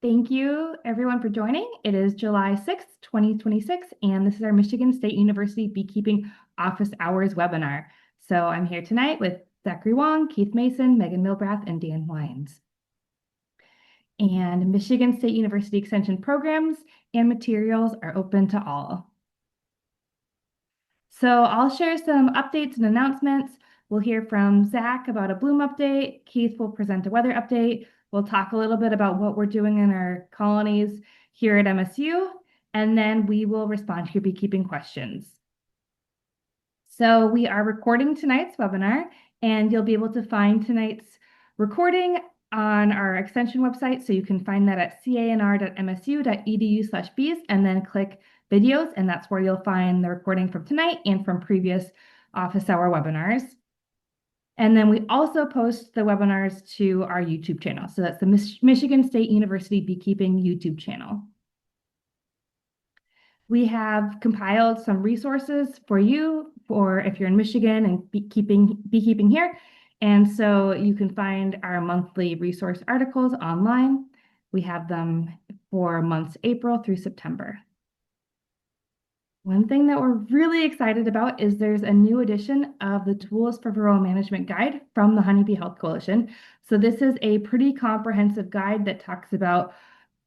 Thank you everyone for joining. It is July 6th, 2026, and this is our Michigan State University Beekeeping Office Hours webinar. So I'm here tonight with Zachary Wong, Keith Mason, Megan Milbrath, and Dan Lyons. And Michigan State University Extension programs and materials are open to all. So I'll share some updates and announcements. We'll hear from Zach about a bloom update. Keith will present a weather update. We'll talk a little bit about what we're doing in our colonies here at MSU, and then we will respond to your beekeeping questions. So we are recording tonight's webinar, and you'll be able to find tonight's recording on our extension website. So you can find that at canr.msu.edu/bees and then click videos, and that's where you'll find the recording from tonight and from previous office hour webinars. And then we also post the webinars to our YouTube channel. So that's the Michigan State University Beekeeping YouTube channel. We have compiled some resources for you for if you're in Michigan and beekeeping here. And so you can find our monthly resource articles online. We have them for months April through September. One thing that we're really excited about is there's a new edition of the Tools for Varroa Management Guide from the Honeybee Health Coalition. So this is a pretty comprehensive guide that talks about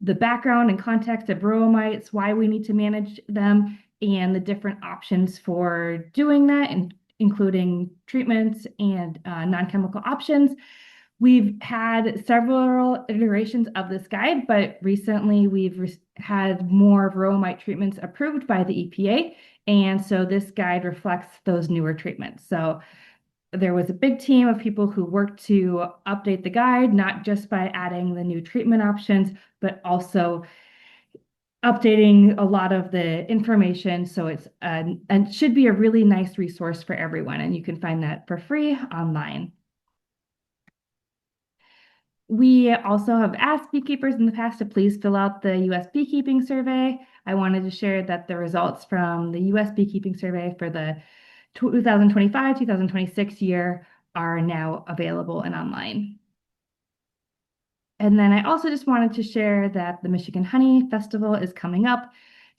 the background and context of varroa mites, why we need to manage them, and the different options for doing that, and including treatments and non-chemical options. We've had several iterations of this guide, but recently we've had more varroa mite treatments approved by the EPA, and so this guide reflects those newer treatments. So there was a big team of people who worked to update the guide, not just by adding the new treatment options, but also updating a lot of the information. So it's and should be a really nice resource for everyone, and you can find that for free online. We also have asked beekeepers in the past to please fill out the U.S. Beekeeping Survey. I wanted to share that the results from the U.S. Beekeeping Survey for the 2025-2026 year are now available and online. And then I also just wanted to share that the Michigan Honey Festival is coming up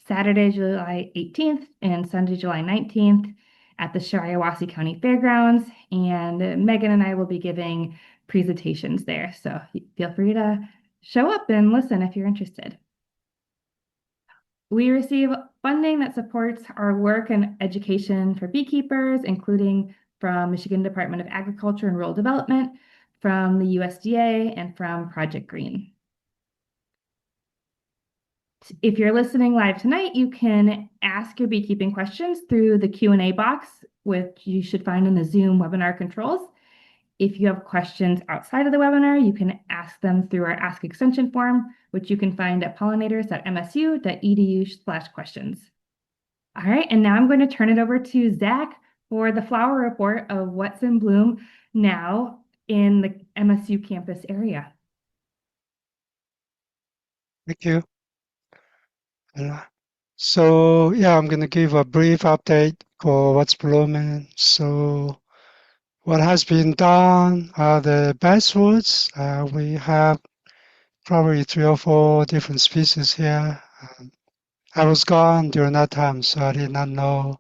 Saturday, July 18th and Sunday, July 19th at the Shiawassee County Fairgrounds. And Megan and I will be giving presentations there. So feel free to show up and listen if you're interested. We receive funding that supports our work and education for beekeepers, including from Michigan Department of Agriculture and Rural Development, from the USDA, and from Project GREEEN. If you're listening live tonight, you can ask your beekeeping questions through the Q&A box, which you should find in the Zoom webinar controls. If you have questions outside of the webinar, you can ask them through our Ask Extension form, which you can find at pollinators.msu.edu/questions. All right, and now I'm going to turn it over to Zach for the flower report of what's in bloom now in the MSU campus area. Thank you. So yeah, I'm going to give a brief update for what's blooming. So what has been done are the basswoods. We have probably 3 or 4 different species here. I was gone during that time, so I did not know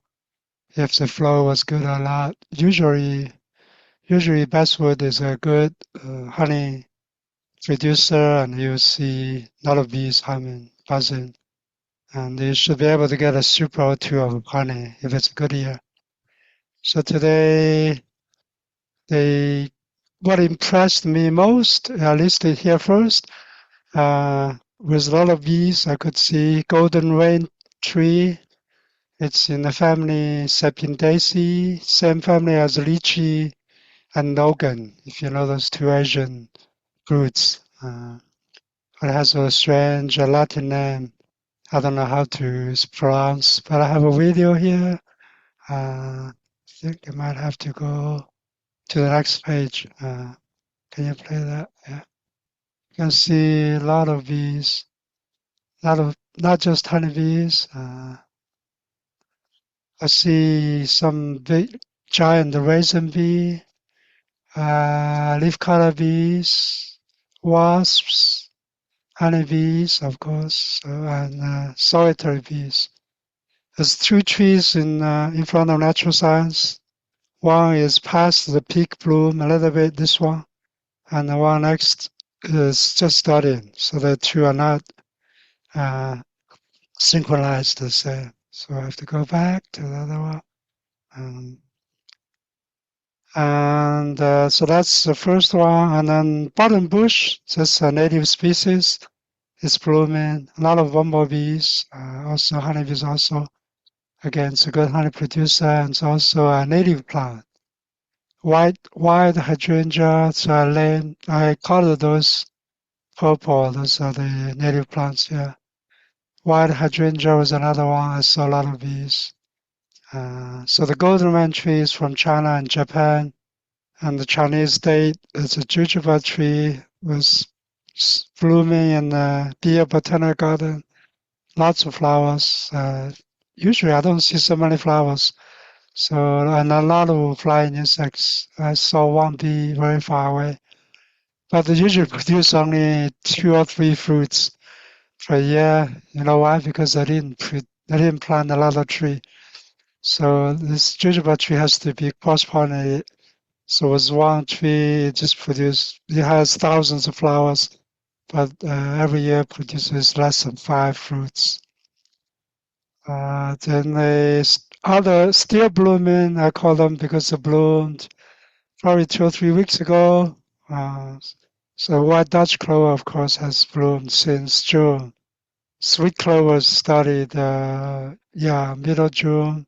if the flow was good or not. Usually basswood is a good honey producer, and you see a lot of bees humming, buzzing, and you should be able to get a super or two of honey if it's a good year. So today, what impressed me most, I listed here first, with a lot of bees. I could see golden rain tree. It's in the family Sapindaceae, same family as lychee and nogan, if you know those 2 Asian fruits. It has a strange Latin name. I don't know how to pronounce, but I have a video here. I think I might have to go to the next page. Can you play that? Yeah. You can see a lot of bees, not just honeybees. I see some big, giant raisin bee, leaf cutter bees, wasps, honeybees, of course, and solitary bees. There's two trees in front of natural science. One is past the peak bloom a little bit, this one, and the one next is just starting. So the two are not uh, synchronized the same. So I have to go back to the other one. Um, and so that's the first one. And then button bush, just a native species. It's blooming. A lot of bumblebees, also honeybees also. Again, it's a good honey producer, and it's also a native plant. White hydrangea, so I colored those purple. Those are the native plants here. White hydrangea was another one. I saw a lot of bees. So the golden rain tree is from China and Japan, and the Chinese date is a jujube tree was blooming in the Beer Botanic Garden. Lots of flowers. Usually I don't see so many flowers. So, and a lot of flying insects. I saw one bee very far away. But they usually produce only 2 or 3 fruits per year. You know why? Because they didn't plant a lot of tree. So this jujube tree has to be cross-pollinated. So with one tree, it has thousands of flowers, but every year produces less than 5 fruits. Then the other still blooming, I call them because they bloomed probably 2 or 3 weeks ago. Uh, so white Dutch clover, of course, has bloomed since June. Sweet clover started, middle June.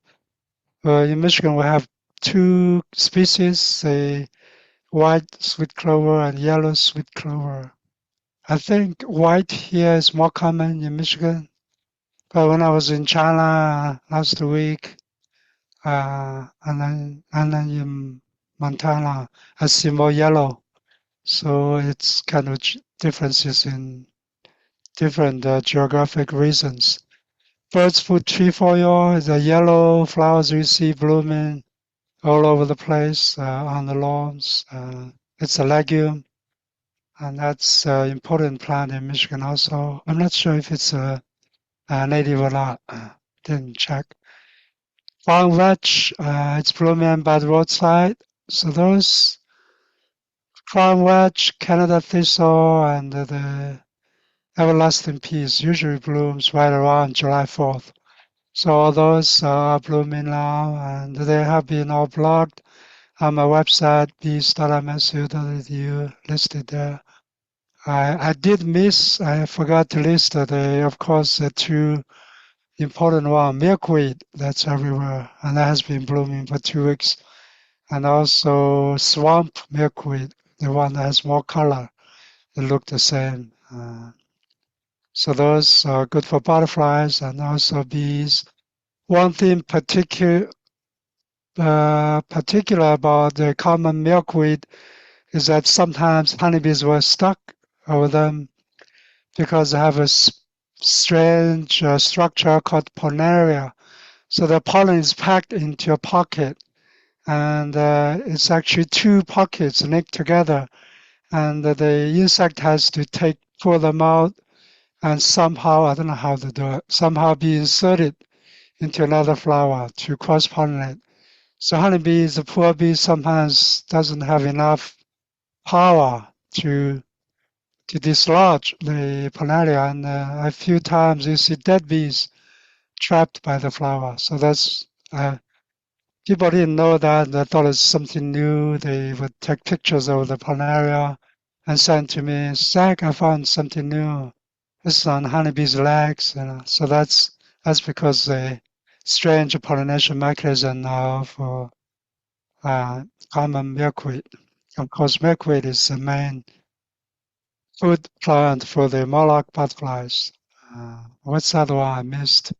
In Michigan, we have two species, the white sweet clover and yellow sweet clover. I think white here is more common in Michigan, but when I was in China last week, and then in Montana, I see more yellow. So it's kind of differences in different geographic reasons. Bird's foot trefoil is a yellow flowers you see blooming all over the place on the lawns. It's a legume, and that's an important plant in Michigan also. I'm not sure if it's a native or not. Didn't check. Farm vetch, it's blooming by the roadside. So those farm vetch, Canada thistle, and the everlasting peace usually blooms right around July 4th. So all those are blooming now, and they have been all blogged on my website, bees.msu.edu, listed there. I forgot to list of course, the two important one, milkweed, that's everywhere, and that has been blooming for 2 weeks. And also swamp milkweed, the one that has more color, they look the same. So those are good for butterflies and also bees. One thing particular about the common milkweed is that sometimes honeybees were stuck over them because they have a strange structure called pollinaria. So the pollen is packed into a pocket, and it's actually 2 pockets linked together, and the insect has to pull them out and somehow, I don't know how to do it, somehow be inserted into another flower to cross-pollinate. So honeybees, the poor bee sometimes doesn't have enough power to dislodge the planaria, and a few times you see dead bees trapped by the flower. So that's people didn't know that. They thought it's something new. They would take pictures of the planaria and send to me. Zach, I found something new. This is on honeybees' legs. So that's because the strange pollination mechanism of common milkweed. Of course, milkweed is the main food plant for the monarch butterflies. What's the other one I missed?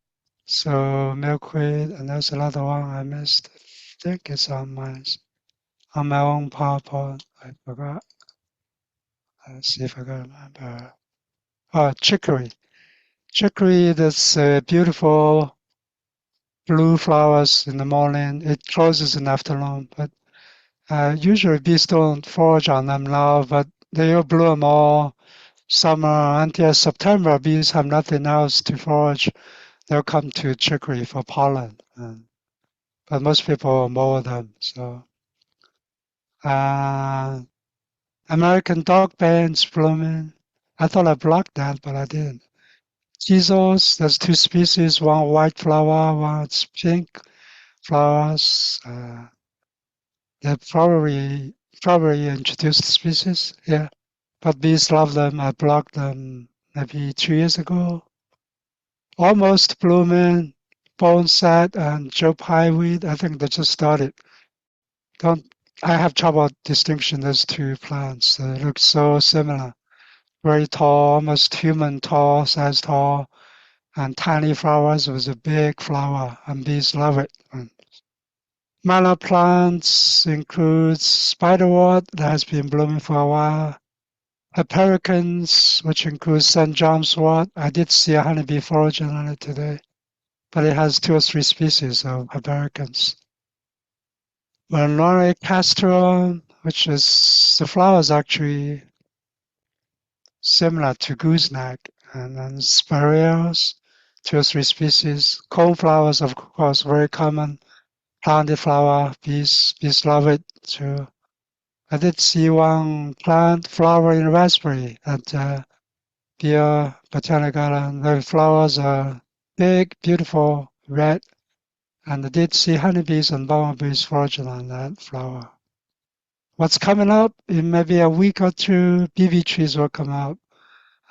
So milkweed, and there's another one I missed. I think it's on my own PowerPoint. I forgot. Let's see if I can remember. Oh, chicory. Chicory, that's beautiful blue flowers in the morning. It closes in the afternoon, but usually bees don't forage on them now, but they will bloom all summer until September, bees have nothing else to forage. They'll come to chicory for pollen. But most people mow them. So uh, American dog bands blooming. I thought I blocked that, but I didn't. Geizos, there's two species, one white flower, one's pink flowers. They're probably introduced species, yeah. But bees love them. I blocked them maybe 2 years ago. Almost blooming, boneset and Joe Pye weed. I think they just started. Don't I have trouble distinguishing those two plants. They look so similar. Very tall, almost human tall, size tall, and tiny flowers with a big flower, and bees love it. And minor plants include spiderwort that has been blooming for a while, Hypericons, which includes St. John's wort. I did see a honeybee foraging on it today, but it has 2 or 3 species of Hypericons. Valnora castrum, which is the flowers actually similar to gooseneck, and then spireos, 2 or 3 species. Coneflowers, of course, very common planted flower. Bees love it too. I did see one plant flowering raspberry at Beer Botanic Garden. The flowers are big, beautiful, red, and I did see honeybees and bumblebees foraging on that flower. What's coming up in maybe a week or two, BB trees will come out.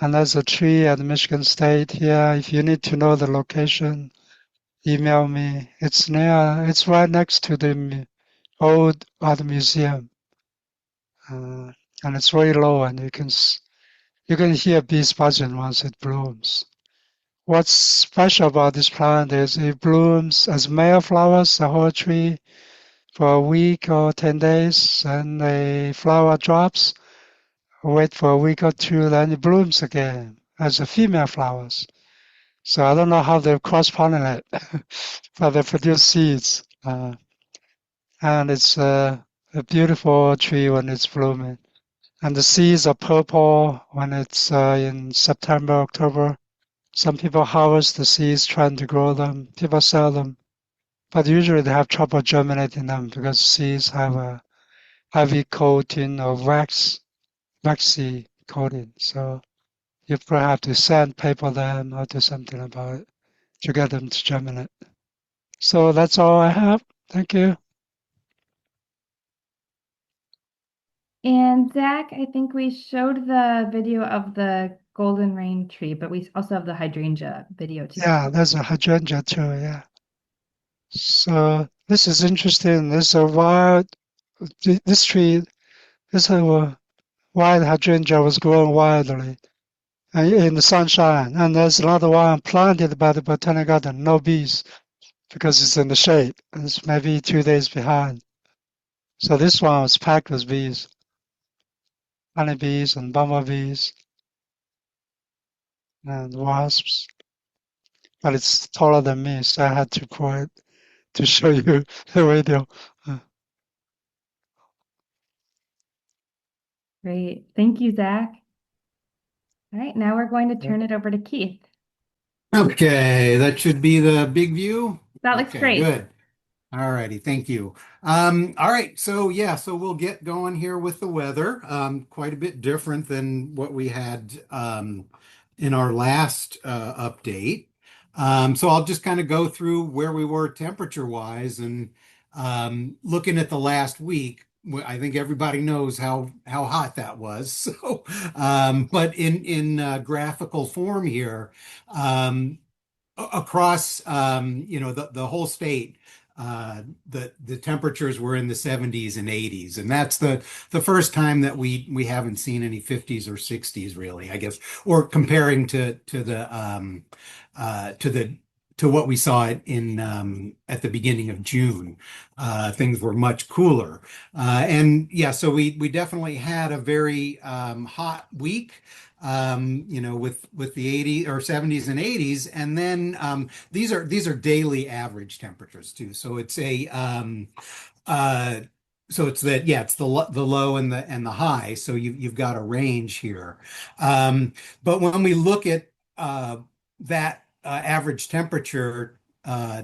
And there's a tree at Michigan State here. If you need to know the location, email me. It's right next to the old art museum. Uh, and it's very low, and you can hear bees buzzing once it blooms. What's special about this plant is it blooms as male flowers, the whole tree, for a week or 10 days, and the flower drops. Wait for a week or two, then it blooms again as a female flowers. So I don't know how they cross-pollinate, but they produce seeds. And it's a beautiful tree when it's blooming. And the seeds are purple when it's in September, October. Some people harvest the seeds trying to grow them. People sell them. But usually they have trouble germinating them because seeds have a heavy coating of waxy coating. So you probably have to sandpaper them or do something about it to get them to germinate. So that's all I have. Thank you. And Zach, I think we showed the video of the golden rain tree, but we also have the hydrangea video too. Yeah, there's a hydrangea too. Yeah. So this is interesting. There's a wild, this tree, this wild hydrangea was growing wildly in the sunshine. And there's another one planted by the Botanic Garden, no bees, because it's in the shade. And it's maybe 2 days behind. So this one was packed with bees, honeybees and bumblebees and wasps. But it's taller than me, so I had to point to show you the video. Great. Thank you, Zach. All right, now we're going to turn it over to Keith. Okay, that should be the big view. That looks Okay, great. good. All righty, thank you. All right, so yeah, so we'll get going here with the weather. Quite a bit different than what we had in our last update. So I'll just kind of go through where we were temperature wise and looking at the last week. I think everybody knows how hot that was. So, but in graphical form here. Across the whole state, the temperatures were in the 70s and 80s, and that's the first time that we haven't seen any 50s or 60s really, I guess, or comparing to what we saw in at the beginning of June. Things were much cooler, and yeah, so we definitely had a very hot week. With the 80s or 70s and 80s, and then these are daily average temperatures too. So it's a So it's that, yeah, it's the low and the high. So you've got a range here. But when we look at that average temperature uh,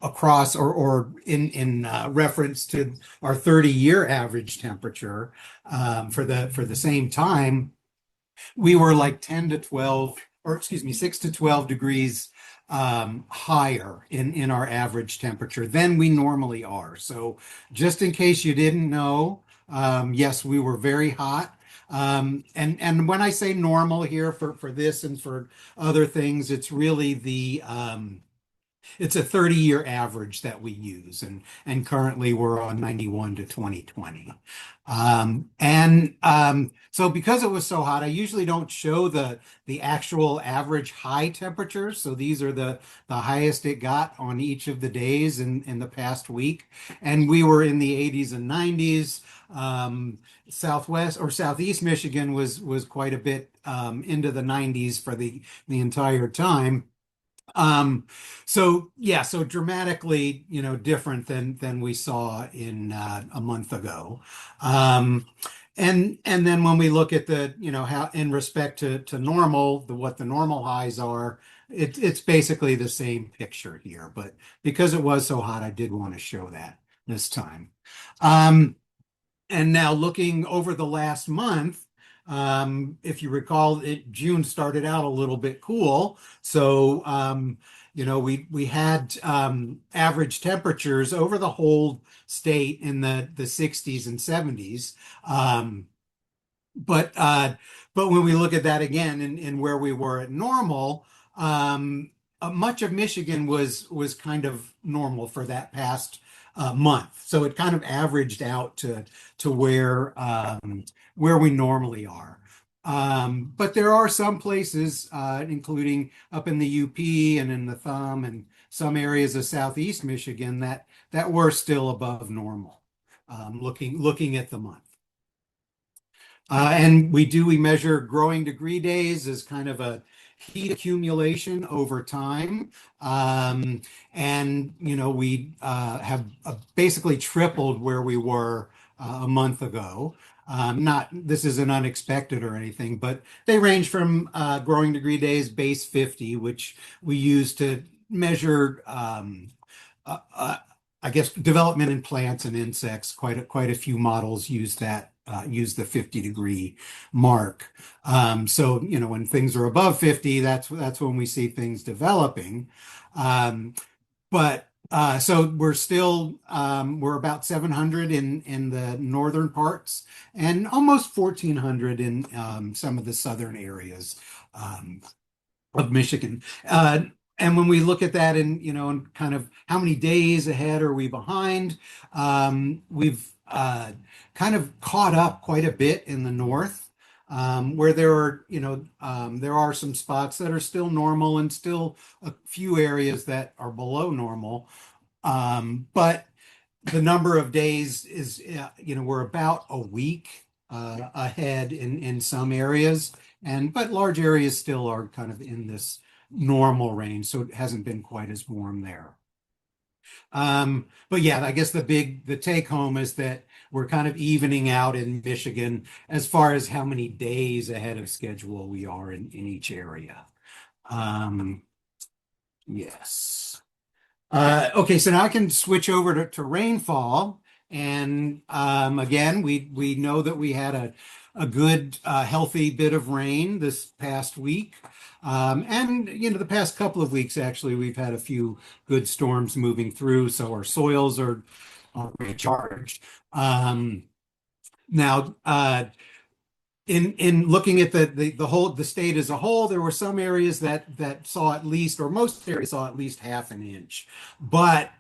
across or in reference to our 30-year average temperature for the same time, we were like 10 to 12, or excuse me, 6 to 12 degrees higher in our average temperature than we normally are. So just in case you didn't know, yes, we were very hot. And when I say normal here for this and for other things, it's really it's a 30-year average that we use, and currently we're on 91 to 2020. So because it was so hot, I usually don't show the actual average high temperatures. So these are the highest it got on each of the days in the past week. And we were in the 80s and 90s. Southwest or Southeast Michigan was quite a bit into the 90s for the entire time. Um, so yeah, so dramatically, different than we saw in a month ago. Um, and then when we look at how in respect to normal, what the normal highs are, it's basically the same picture here. But because it was so hot, I did want to show that this time. Um, and now looking over the last month, if you recall, June started out a little bit cool. So, we had average temperatures over the whole state in the 60s and 70s. Um, but but when we look at that again in where we were at normal, much of Michigan was kind of normal for that past month. So it kind of averaged out to where we normally are. But there are some places, including up in the UP and in the Thumb and some areas of Southeast Michigan that were still above normal, looking at the month. And we measure growing degree days as kind of a heat accumulation over time. And, we have basically tripled where we were a month ago. This isn't unexpected or anything, but they range from growing degree days base 50, which we use to measure uh, uh, I guess development in plants and insects. Quite a few models use the 50-degree mark. So when things are above 50, that's when we see things developing. But so we're about 700 in the northern parts and almost 1400 in some of the southern areas. Um, of Michigan. And when we look at that and kind of how many days ahead are we behind, we've kind of caught up quite a bit in the north, where there are some spots that are still normal and still a few areas that are below normal. But the number of days is, we're about a week ahead in some areas, but large areas still are kind of in this normal range, so it hasn't been quite as warm there. But yeah, I guess the take home is that we're kind of evening out in Michigan as far as how many days ahead of schedule we are in each area. Um, yes. Okay, so now I can switch over to rainfall. And again, we know that we had a good, healthy bit of rain this past week. And, the past couple of weeks, actually, we've had a few good storms moving through. So our soils are recharged. Now, in looking at the state as a whole, there were some areas that saw at least, or most areas saw at least half an inch, but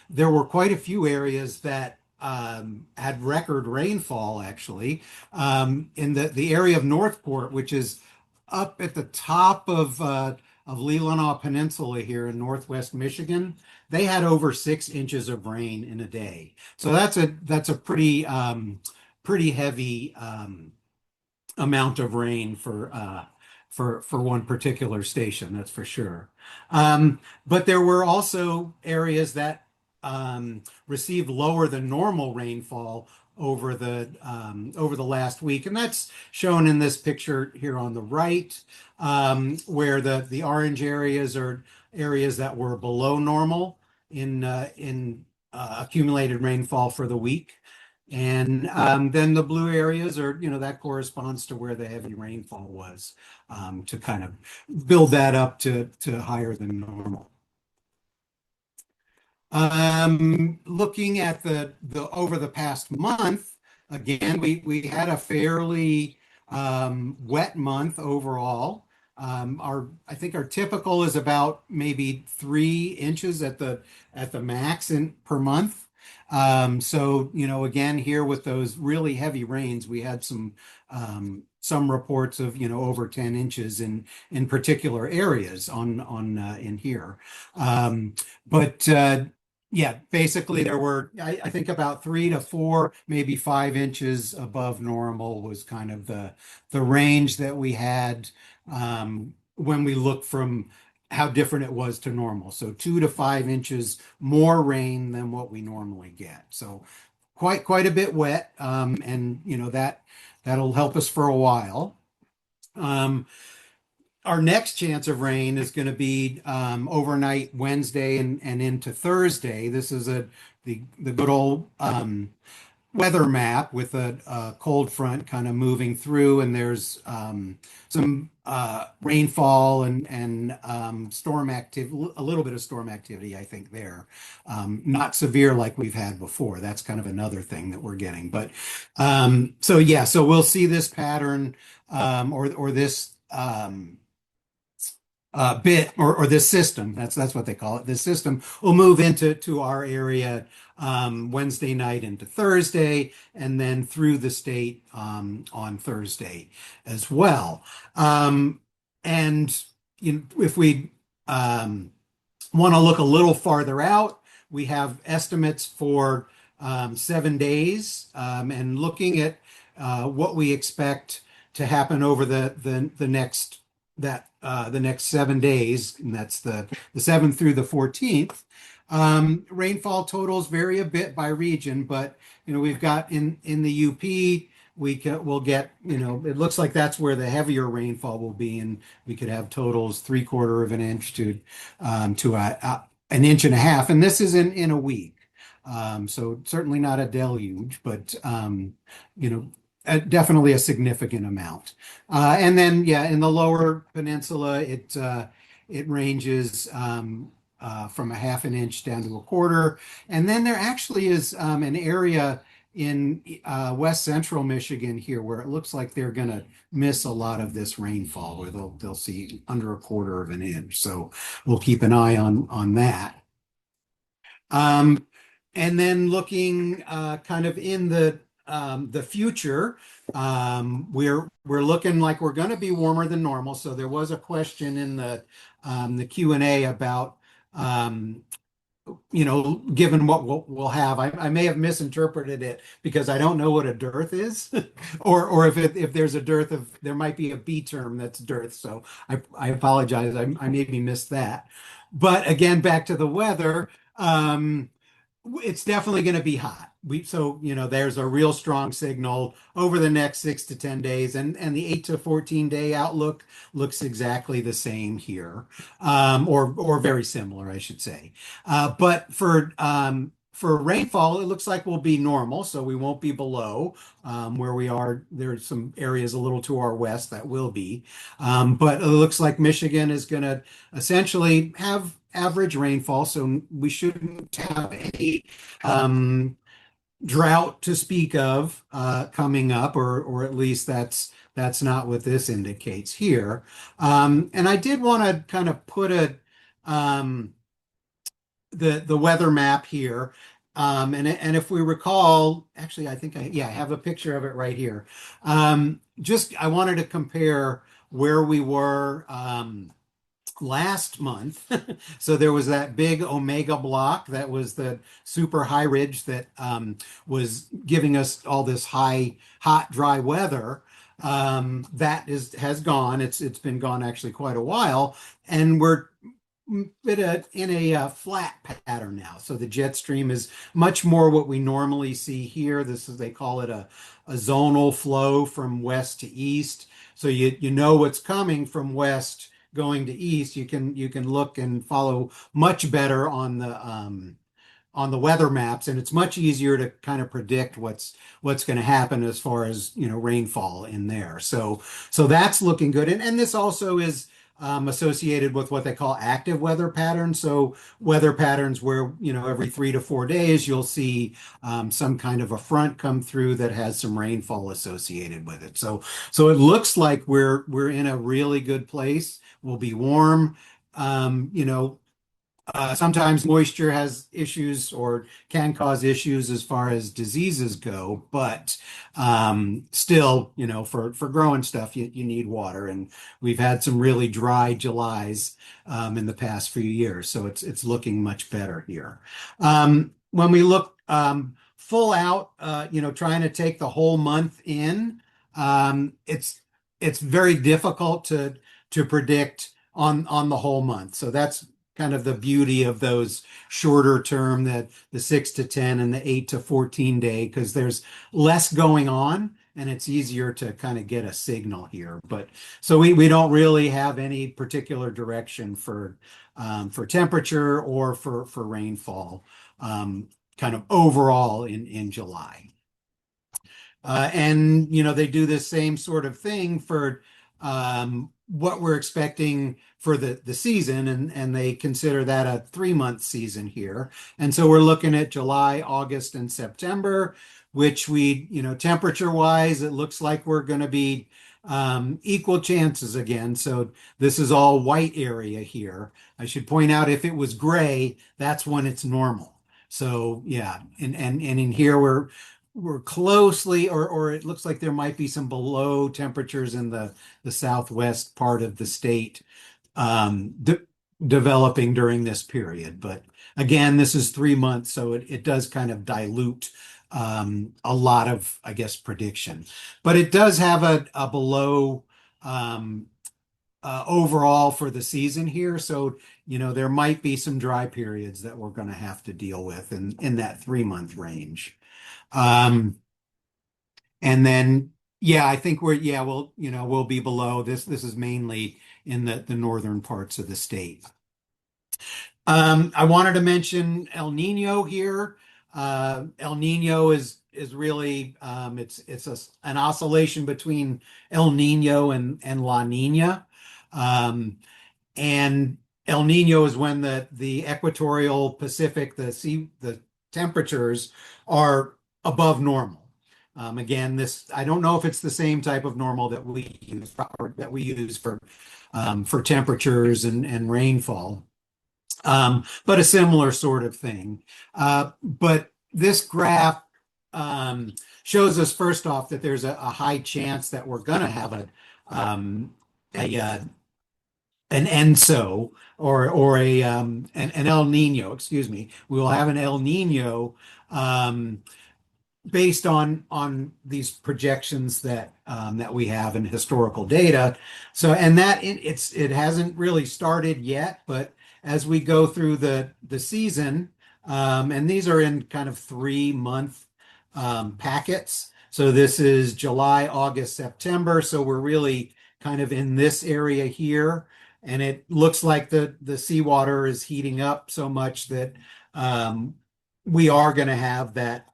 there were quite a few areas that had record rainfall actually. In the area of Northport, which is up at the top of Leelanau Peninsula here in Northwest Michigan, they had over 6 inches of rain in a day. So that's a pretty heavy amount of rain for one particular station, that's for sure. But there were also areas that received lower than normal rainfall over the last week, and that's shown in this picture here on the right, where the orange areas are areas that were below normal in accumulated rainfall for the week. And then the blue areas are, that corresponds to where the heavy rainfall was, to kind of build that up to higher than normal. Looking at the over the past month, again, we had a fairly wet month overall. I think our typical is about maybe 3 inches at the max per month. So again, here with those really heavy rains, we had some reports of over 10 inches in particular areas on in here. But yeah, basically there were, I think about 3 to 4, maybe 5 inches above normal was kind of the range that we had when we look from how different it was to normal. So 2 to 5 inches more rain than what we normally get. So quite a bit wet, and that'll help us for a while. Our next chance of rain is going to be overnight Wednesday and into Thursday. This is the good old weather map with a cold front kind of moving through, and there's some rainfall and storm activity, a little bit of storm activity, I think there. Not severe like we've had before. That's kind of another thing that we're getting. But so yeah, so we'll see this pattern or this bit or this system. That's what they call it. This system will move into our area Wednesday night into Thursday, and then through the state on Thursday as well. And if we want to look a little farther out, we have estimates for 7 days, and looking at what we expect to happen over the next 7 days, and that's the 7th through the 14th. Rainfall totals vary a bit by region, but we've got in the UP, we'll get, it looks like that's where the heavier rainfall will be, and we could have totals 3/4 of an inch to an inch and a half, and this is in a week. So certainly not a deluge, but definitely a significant amount. And then, yeah, in the lower peninsula, it ranges from a half an inch down to a quarter. And then there actually is an area in west central Michigan here where it looks like they're going to miss a lot of this rainfall, where they'll see under a quarter of an inch. So we'll keep an eye on that. And then looking kind of in the future, we're looking like we're going to be warmer than normal. So there was a question in the Q&A about given what we'll have. I may have misinterpreted it because I don't know what a dearth is, or if there's a dearth there might be a B term that's dearth. So I apologize. I maybe missed that. But again, back to the weather. It's definitely going to be hot. There's a real strong signal over the next 6 to 10 days, and the 8 to 14 day outlook looks exactly the same here, or very similar, I should say. But for rainfall, it looks like we'll be normal, so we won't be below where we are. There's some areas a little to our west that will be, but it looks like Michigan is going to essentially have average rainfall, so we shouldn't have any drought to speak of coming up, or at least that's not what this indicates here. And I did want to kind of put the weather map here. And if we recall, actually, I think I have a picture of it right here. I wanted to compare where we were last month. So there was that big Omega block that was the super high ridge that was giving us all this hot, dry weather. That has gone. It's been gone actually quite a while, and in a flat pattern now. So the jet stream is much more what we normally see here. This is, they call it a zonal flow from west to east. So you know what's coming from west going to east. You can look and follow much better on the weather maps, and it's much easier to kind of predict what's going to happen as far as rainfall in there. So that's looking good, and this also is associated with what they call active weather patterns. So weather patterns where every 3 to 4 days you'll see some kind of a front come through that has some rainfall associated with it. So it looks like we're in a really good place. We'll be warm. Sometimes moisture has issues or can cause issues as far as diseases go, but still, for growing stuff, you need water, and we've had some really dry Julys in the past few years, so it's looking much better here. When we look full out, trying to take the whole month in, it's very difficult to predict on the whole month. So that's kind of the beauty of those shorter term, that the 6 to 10 and the 8 to 14 day, because there's less going on and it's easier to kind of get a signal here. But so we don't really have any particular direction for temperature or for rainfall, kind of overall in July. And they do the same sort of thing for what we're expecting for the season, and they consider that a 3-month season here. And so we're looking at July, August, and September, which temperature wise, it looks like we're going to be equal chances again. So this is all white area here. I should point out, if it was gray, that's when it's normal. So yeah, and in here we're closely, or it looks like there might be some below temperatures in the southwest part of the state developing during this period. But again, this is 3 months, so it does kind of dilute a lot of, I guess, prediction. But it does have a below overall for the season here. So, there might be some dry periods that we're going to have to deal with in that 3-month range. And then, yeah, I think we'll be below this. This is mainly in the northern parts of the state. I wanted to mention El Nino here. El Nino is really, it's an oscillation between El Nino and La Nina. And El Nino is when the equatorial Pacific, the temperatures are above normal. Again, I don't know if it's the same type of normal that we use for temperatures and rainfall, but a similar sort of thing. But this graph shows us, first off, that there's a high chance that we're going to have an ENSO or an El Nino. Excuse me. We will have an El Nino based on these projections that we have in historical data. So, and that it hasn't really started yet, but as we go through the season, and these are in kind of 3-month packets. So this is July, August, September. So we're really kind of in this area here, and it looks like the seawater is heating up so much that we are going to have that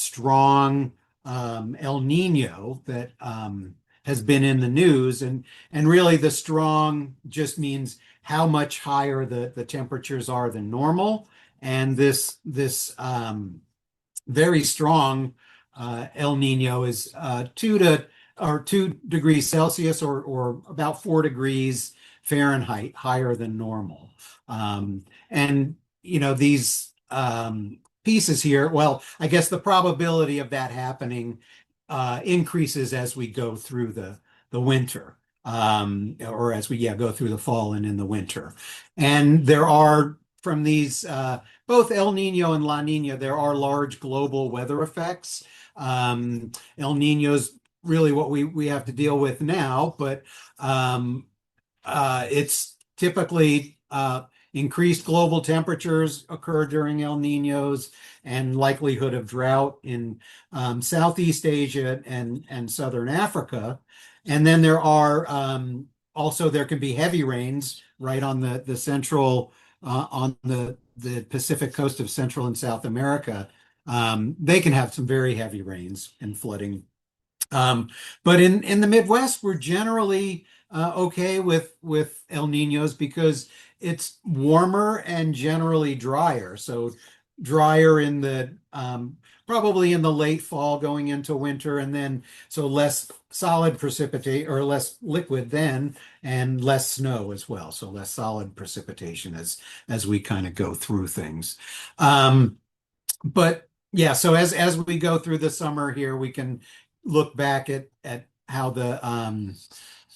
strong El Nino that has been in the news, and really the strong just means how much higher the temperatures are than normal, and this very strong El Nino is 2 degrees Celsius or about 4 degrees Fahrenheit higher than normal, and these pieces here, well, I guess the probability of that happening increases as we go through the winter, or as we go through the fall and in the winter. And there are, from these both El Nino and La Nina, there are large global weather effects. El Nino is really what we have to deal with now, but it's typically increased global temperatures occur during El Niños and likelihood of drought in Southeast Asia and Southern Africa. And then there are also there can be heavy rains right on the central on the Pacific coast of Central and South America. They can have some very heavy rains and flooding. But in the Midwest, we're generally okay with El Niños because it's warmer and generally drier. So drier in the probably in the late fall going into winter, and then so less solid precipitate or less liquid then, and less snow as well. So less solid precipitation as we kind of go through things. But yeah, so as we go through the summer here, we can look back at how the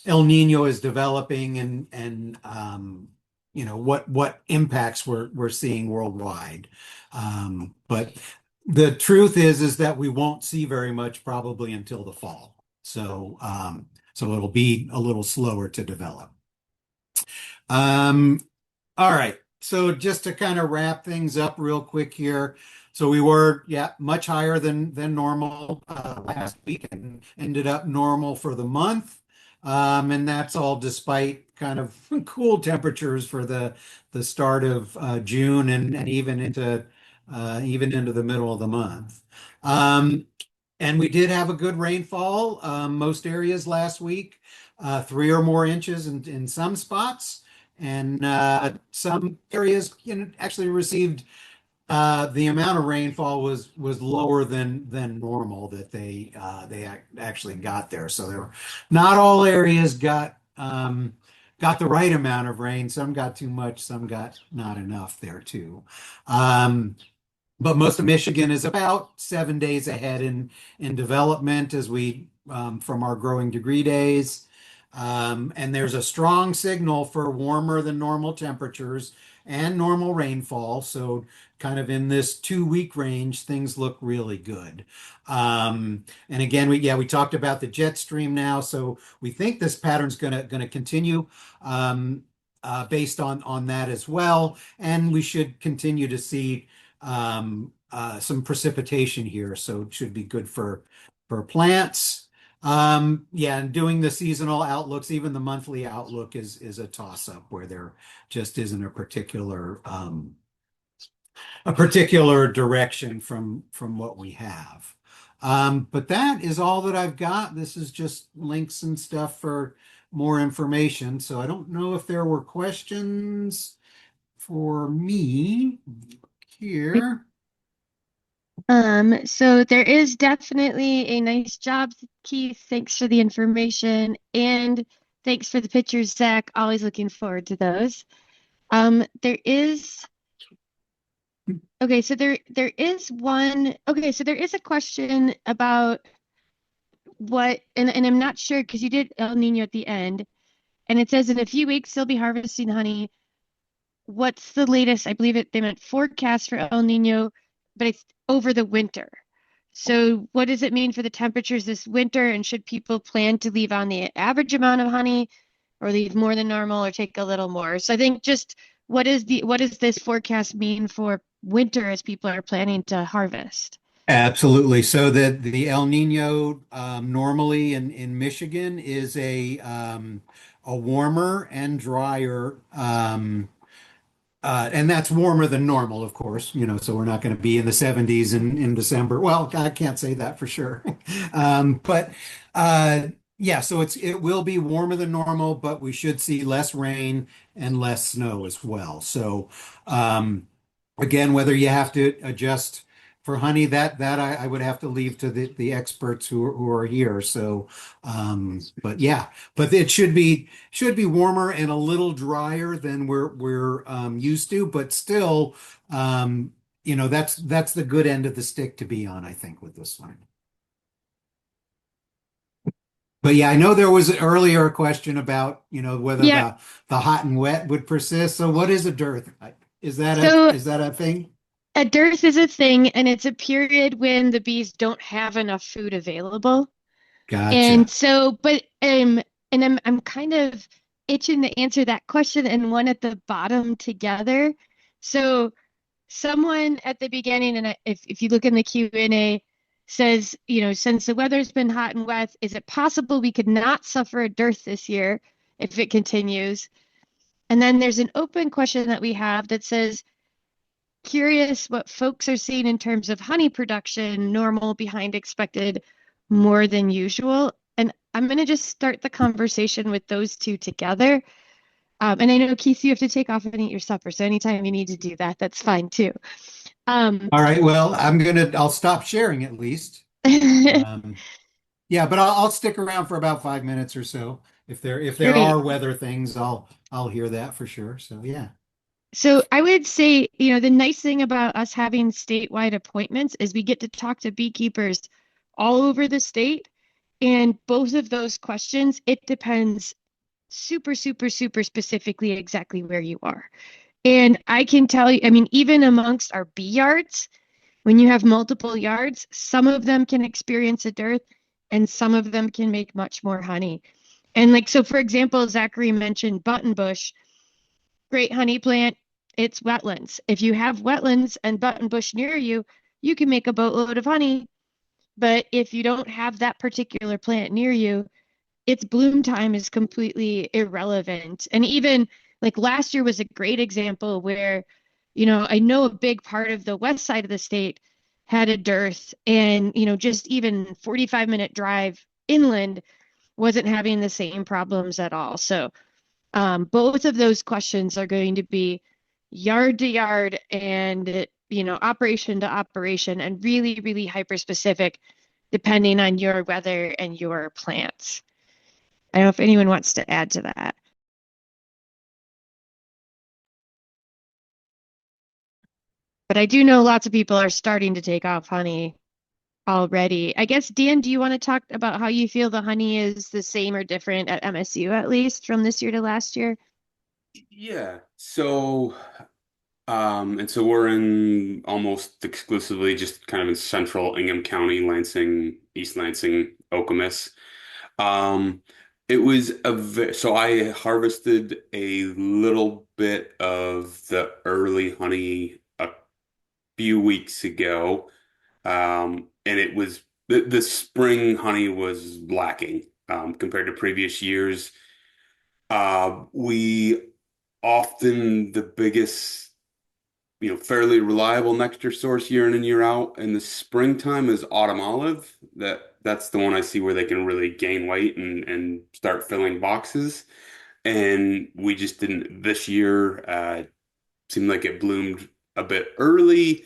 El Nino is developing and what impacts we're seeing worldwide. But the truth is that we won't see very much probably until the fall. So it'll be a little slower to develop. All right. So just to kind of wrap things up real quick here. So we were, yeah, much higher than normal last week and ended up normal for the month. And that's all despite kind of cool temperatures for the start of June and even into the middle of the month. And we did have a good rainfall, most areas last week, 3 or more inches in some spots. And some areas actually received the amount of rainfall was lower than normal that they actually got there. So not all areas got the right amount of rain. Some got too much, some got not enough there too. But most of Michigan is about 7 days ahead in development as we from our growing degree days. And there's a strong signal for warmer than normal temperatures and normal rainfall. So kind of in this 2 week range, things look really good. And again, we talked about the jet stream now. So we think this pattern's gonna continue based on that as well. And we should continue to see some precipitation here. So it should be good for plants. Yeah, and doing the seasonal outlooks, even the monthly outlook is a toss-up where there just isn't a particular direction from what we have. But that is all that I've got. This is just links and stuff for more information. So I don't know if there were questions for me here. So there is definitely a nice job, Keith. Thanks for the information and thanks for the pictures, Zach. Always looking forward to those. There is so there is a question about what and I'm not sure because you did El Nino at the end, and it says in a few weeks they'll be harvesting honey. What's the latest? I believe they meant forecast for El Nino, but it's over the winter. So what does it mean for the temperatures this winter? And should people plan to leave on the average amount of honey or leave more than normal or take a little more? So I think just what does this forecast mean for winter as people are planning to harvest? Absolutely. So the El Nino normally in Michigan is a warmer and drier and that's warmer than normal, of course, so we're not going to be in the 70s in December. Well, I can't say that for sure. But yeah, so it will be warmer than normal, but we should see less rain and less snow as well. So again, whether you have to adjust for honey, that I would have to leave to the experts who are here. So, but yeah, but it should be warmer and a little drier than we're used to, but still, that's the good end of the stick to be on, I think, with this one. But yeah, I know there was earlier a question about, whether the hot and wet would persist. So what is a dearth? Is that a thing? A dearth is a thing, and it's a period when the bees don't have enough food available. Gotcha. And so, but and I'm kind of itching to answer that question and one at the bottom together. So someone at the beginning, and if you look in the Q&A, says, since the weather's been hot and wet, is it possible we could not suffer a dearth this year if it continues? And then there's an open question that we have that says, curious what folks are seeing in terms of honey production, normal, behind expected, more than usual. And I'm going to just start the conversation with those two together. And I know, Keith, you have to take off and eat your supper. So anytime you need to do that, that's fine too. All right, well, I'll stop sharing at least. Um, yeah, but I'll stick around for about 5 minutes or so. If there Great. are weather things, I'll hear that for sure. So yeah. So I would say, the nice thing about us having statewide appointments is we get to talk to beekeepers all over the state. And both of those questions, it depends super, super, super specifically exactly where you are. And I can tell you, I mean, even amongst our bee yards, when you have multiple yards, some of them can experience a dearth and some of them can make much more honey. And so for example, Zachary mentioned buttonbush, great honey plant. It's wetlands. If you have wetlands and buttonbush near you, you can make a boatload of honey. But if you don't have that particular plant near you, its bloom time is completely irrelevant. And even last year was a great example where, I know a big part of the west side of the state had a dearth, and, just even 45-minute drive inland wasn't having the same problems at all. So both of those questions are going to be yard to yard and, operation to operation, and really, really hyper specific depending on your weather and your plants. I don't know if anyone wants to add to that. But I do know lots of people are starting to take off honey already. I guess, Dan, do you want to talk about how you feel the honey is the same or different at MSU, at least from this year to last year? Yeah. So we're in almost exclusively just kind of in central Ingham County, Lansing, East Lansing, Okemos. Um, so I harvested a little bit of the early honey a few weeks ago. And the spring honey was lacking, compared to previous years. We often the biggest, fairly reliable nectar source year in and year out in the springtime is autumn olive. That's the one I see where they can really gain weight and start filling boxes. And we just didn't this year. Seemed like it bloomed a bit early,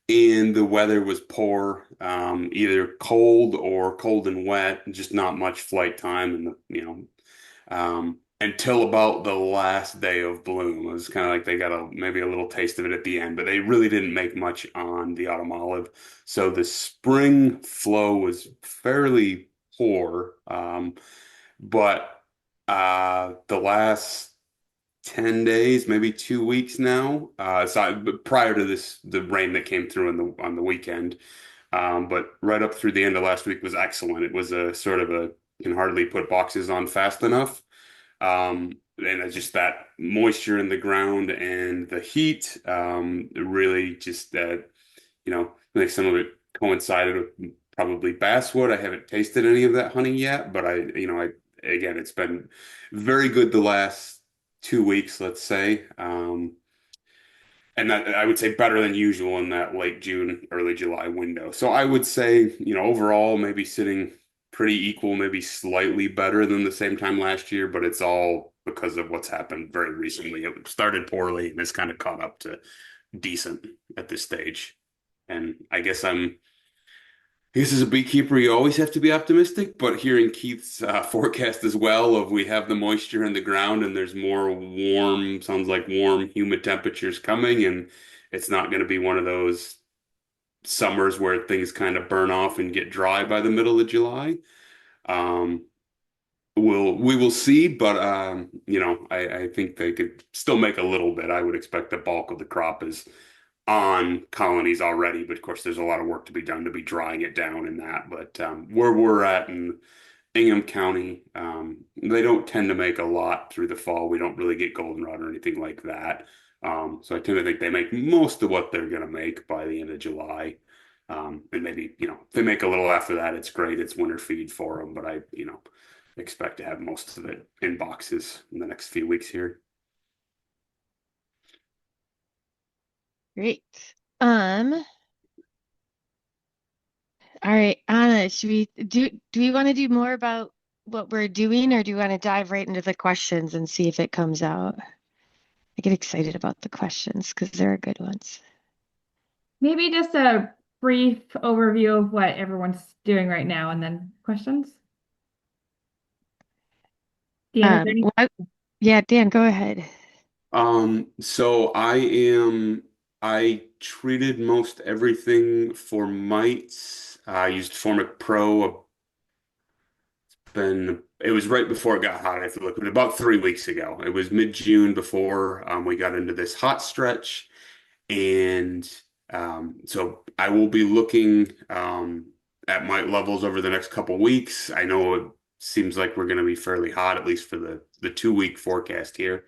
and the weather was poor, either cold and wet, and just not much flight time, and until about the last day of bloom. It was kind of like they got maybe a little taste of it at the end, but they really didn't make much on the autumn olive. So the spring flow was fairly poor, but the last 10 days, maybe 2 weeks now. But prior to this, the rain that came through on the weekend, but right up through the end of last week was excellent. It was a sort of a can hardly put boxes on fast enough. And it's just that moisture in the ground and the heat, really just I think some of it coincided with probably basswood. I haven't tasted any of that honey yet, but again, it's been very good the last 2 weeks, let's say. And that I would say better than usual in that late June, early July window. So I would say, overall, maybe sitting pretty equal, maybe slightly better than the same time last year, but it's all because of what's happened very recently. It started poorly and it's kind of caught up to decent at this stage. And I guess as a beekeeper, you always have to be optimistic, but hearing Keith's forecast as well of we have the moisture in the ground and there's more sounds like warm, humid temperatures coming, and it's not going to be one of those summers where things kind of burn off and get dry by the middle of July. Um, we will see, but I think they could still make a little bit. I would expect the bulk of the crop is on colonies already, but of course there's a lot of work to be done to be drying it down in that. But where we're at Ingham County. They don't tend to make a lot through the fall. We don't really get goldenrod or anything like that. So I tend to think they make most of what they're going to make by the end of July. And maybe, if they make a little after that, it's great. It's winter feed for them, but I, expect to have most of it in boxes in the next few weeks here. Great. All right, Anna, should we do we want to do more about what we're doing, or do you want to dive right into the questions and see if it comes out? I get excited about the questions because they're good ones. Maybe just a brief overview of what everyone's doing right now and then questions. Dan, is there any? Yeah, Dan, go ahead. So I treated most everything for mites. I used Formic Pro. It was right before it got hot. I feel like about 3 weeks ago. It was mid-June before we got into this hot stretch. And so I will be looking at mite levels over the next couple weeks. I know it seems like we're going to be fairly hot, at least for the 2 week forecast here.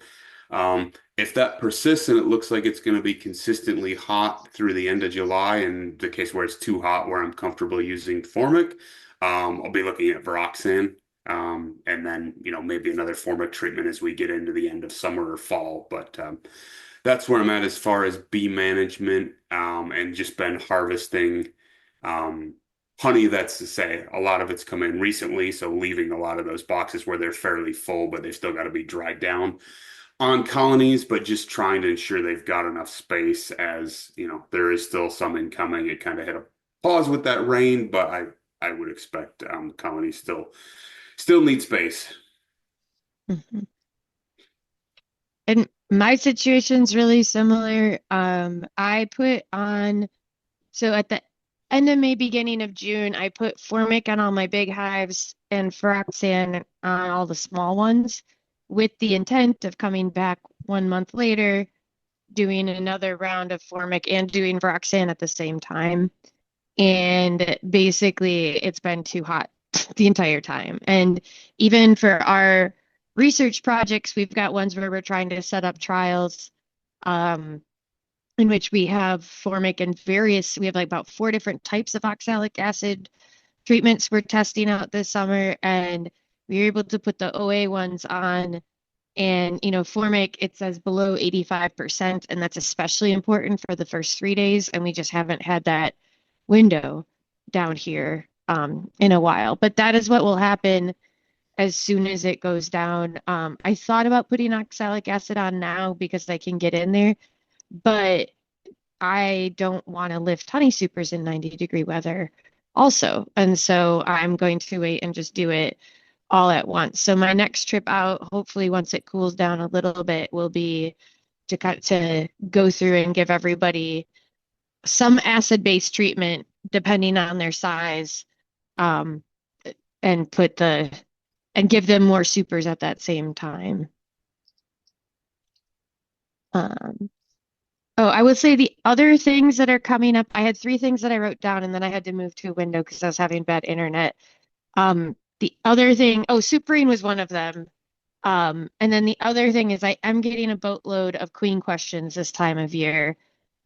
If that persists and it looks like it's going to be consistently hot through the end of July, and the case where it's too hot where I'm comfortable using Formic, I'll be looking at Viroxan, and then maybe another Formic treatment as we get into the end of summer or fall. But that's where I'm at as far as bee management, and just been harvesting honey. That's to say, a lot of it's come in recently, so leaving a lot of those boxes where they're fairly full, but they've still got to be dried down on colonies, but just trying to ensure they've got enough space as, there is still some incoming. It kind of hit a pause with that rain, but I would expect colonies still need space. Mhm. And my situation's really similar. I put on, so at the end of May, beginning of June, I put Formic on all my big hives and Viroxan on all the small ones, with the intent of coming back 1 month later, doing another round of Formic and doing Viroxan at the same time. And basically, it's been too hot the entire time. And even for our research projects, we've got ones where we're trying to set up trials, in which we have Formic and we have like about 4 different types of oxalic acid treatments we're testing out this summer, and we were able to put the OA ones on. And, Formic, it says below 85%, and that's especially important for the first 3 days. And we just haven't had that window down here in a while. But that is what will happen as soon as it goes down. I thought about putting oxalic acid on now because I can get in there, but I don't want to lift honey supers in 90-degree weather also. And so I'm going to wait and just do it all at once. So my next trip out, hopefully once it cools down a little bit, will be to go through and give everybody some acid-based treatment depending on their size, and give them more supers at that same time. I would say the other things that are coming up, I had 3 things that I wrote down, and then I had to move to a window because I was having bad internet. The other thing, Superine was one of them. And then the other thing is I am getting a boatload of queen questions this time of year.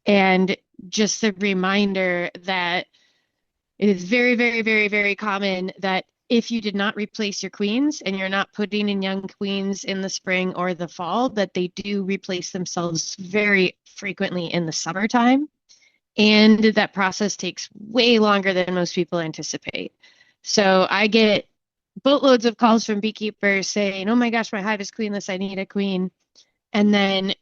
And just a reminder that it is very, very, very, very common that if you did not replace your queens and you're not putting in young queens in the spring or the fall, that they do replace themselves very frequently in the summertime. And that process takes way longer than most people anticipate. So I get boatloads of calls from beekeepers saying, oh my gosh, my hive is queenless, I need a queen. And then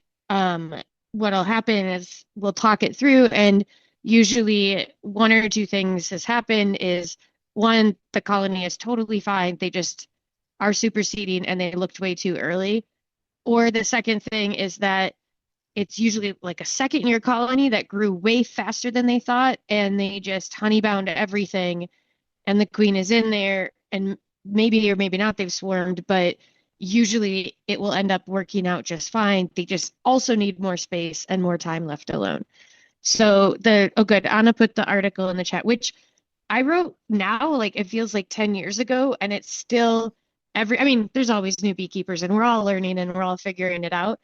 what'll happen is we'll talk it through, and usually 1 or 2 things has happened. Is one, the colony is totally fine, they just are superseding and they looked way too early. Or the second thing is that it's usually like a 2nd-year colony that grew way faster than they thought, and they just honeybound everything, and the queen is in there, and maybe or maybe not they've swarmed, but usually it will end up working out just fine. They just also need more space and more time left alone. So good. Anna put the article in the chat, which I wrote now, like it feels like 10 years ago, and it's still I mean, there's always new beekeepers and we're all learning and we're all figuring it out.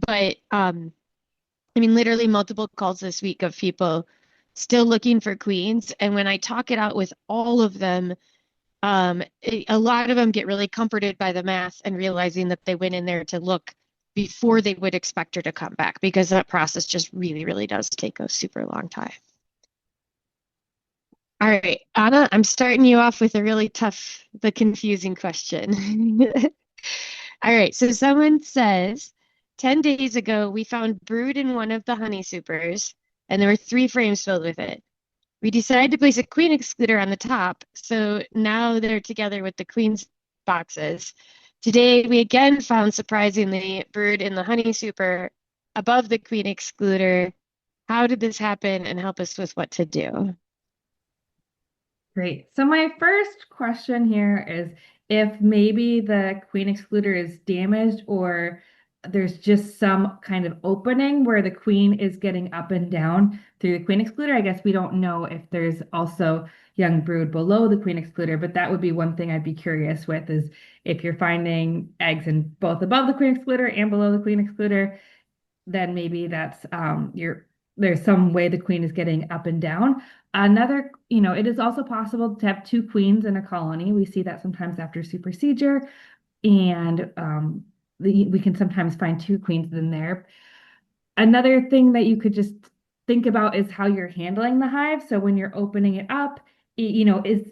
But I mean, literally multiple calls this week of people still looking for queens. And when I talk it out with all of them, a lot of them get really comforted by the math and realizing that they went in there to look before they would expect her to come back, because that process just really, really does take a super long time. All right, Anna, I'm starting you off with a really tough, the confusing question. All right, so someone says, 10 days ago, we found brood in one of the honey supers, and there were 3 frames filled with it. We decided to place a queen excluder on the top, so now they're together with the queen's boxes. Today, we again found, surprisingly, brood in the honey super above the queen excluder. How did this happen, and help us with what to do? Great. So my first question here is if maybe the queen excluder is damaged or there's just some kind of opening where the queen is getting up and down through the queen excluder. I guess we don't know if there's also young brood below the queen excluder, but that would be one thing I'd be curious with is if you're finding eggs in both above the queen excluder and below the queen excluder, then maybe that's there's some way the queen is getting up and down. Another, it is also possible to have 2 queens in a colony. We see that sometimes after supersedure, and we can sometimes find 2 queens in there. Another thing that you could just think about is how you're handling the hive. So when you're opening it up, is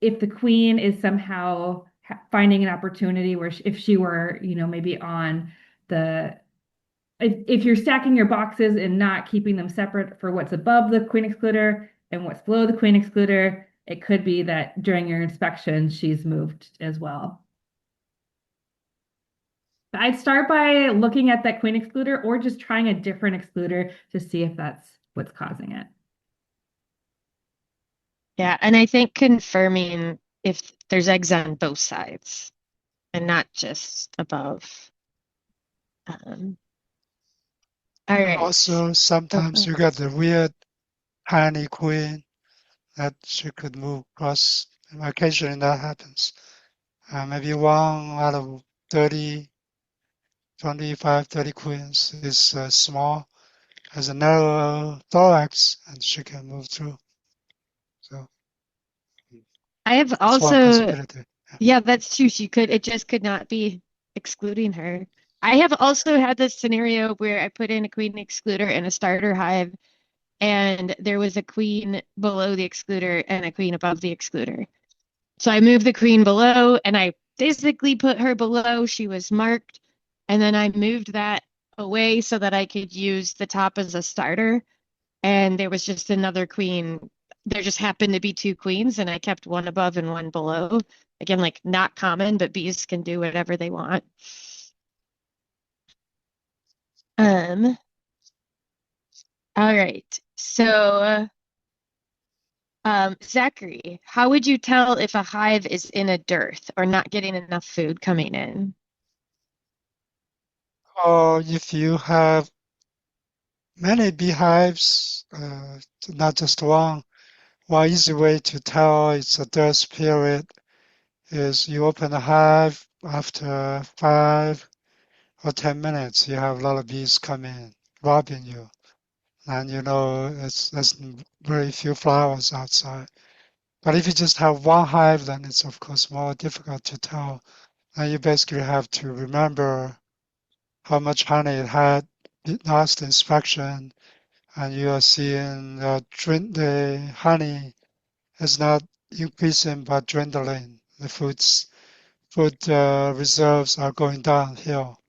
if the queen is somehow finding an opportunity where if she were, maybe on the if you're stacking your boxes and not keeping them separate for what's above the queen excluder and what's below the queen excluder, it could be that during your inspection, she's moved as well. But I'd start by looking at that queen excluder or just trying a different excluder to see if that's what's causing it. Yeah, and I think confirming if there's eggs on both sides and not just above. All right. Also, sometimes you get the weird tiny queen that she could move across. And occasionally that happens. Maybe 1 out of 30, 25, 30 queens is small, has a narrow thorax, and she can move through. So I have that's one also, possibility. yeah, that's true. It just could not be excluding her. I have also had this scenario where I put in a queen excluder in a starter hive, and there was a queen below the excluder and a queen above the excluder. So I moved the queen below and I basically put her below. She was marked. And then I moved that away so that I could use the top as a starter. And there was just another queen. There just happened to be 2 queens, and I kept one above and one below. Again, like not common, but bees can do whatever they want. All right. So, Zachary, how would you tell if a hive is in a dearth or not getting enough food coming in? Or if you have many beehives, not just one easy way to tell it's a dearth period is you open the hive after 5 or 10 minutes, you have a lot of bees coming, robbing you. And there's very few flowers outside. But if you just have one hive, then it's of course more difficult to tell. And you basically have to remember how much honey it had last inspection, and you are seeing the honey is not increasing but dwindling. The food reserves are going downhill.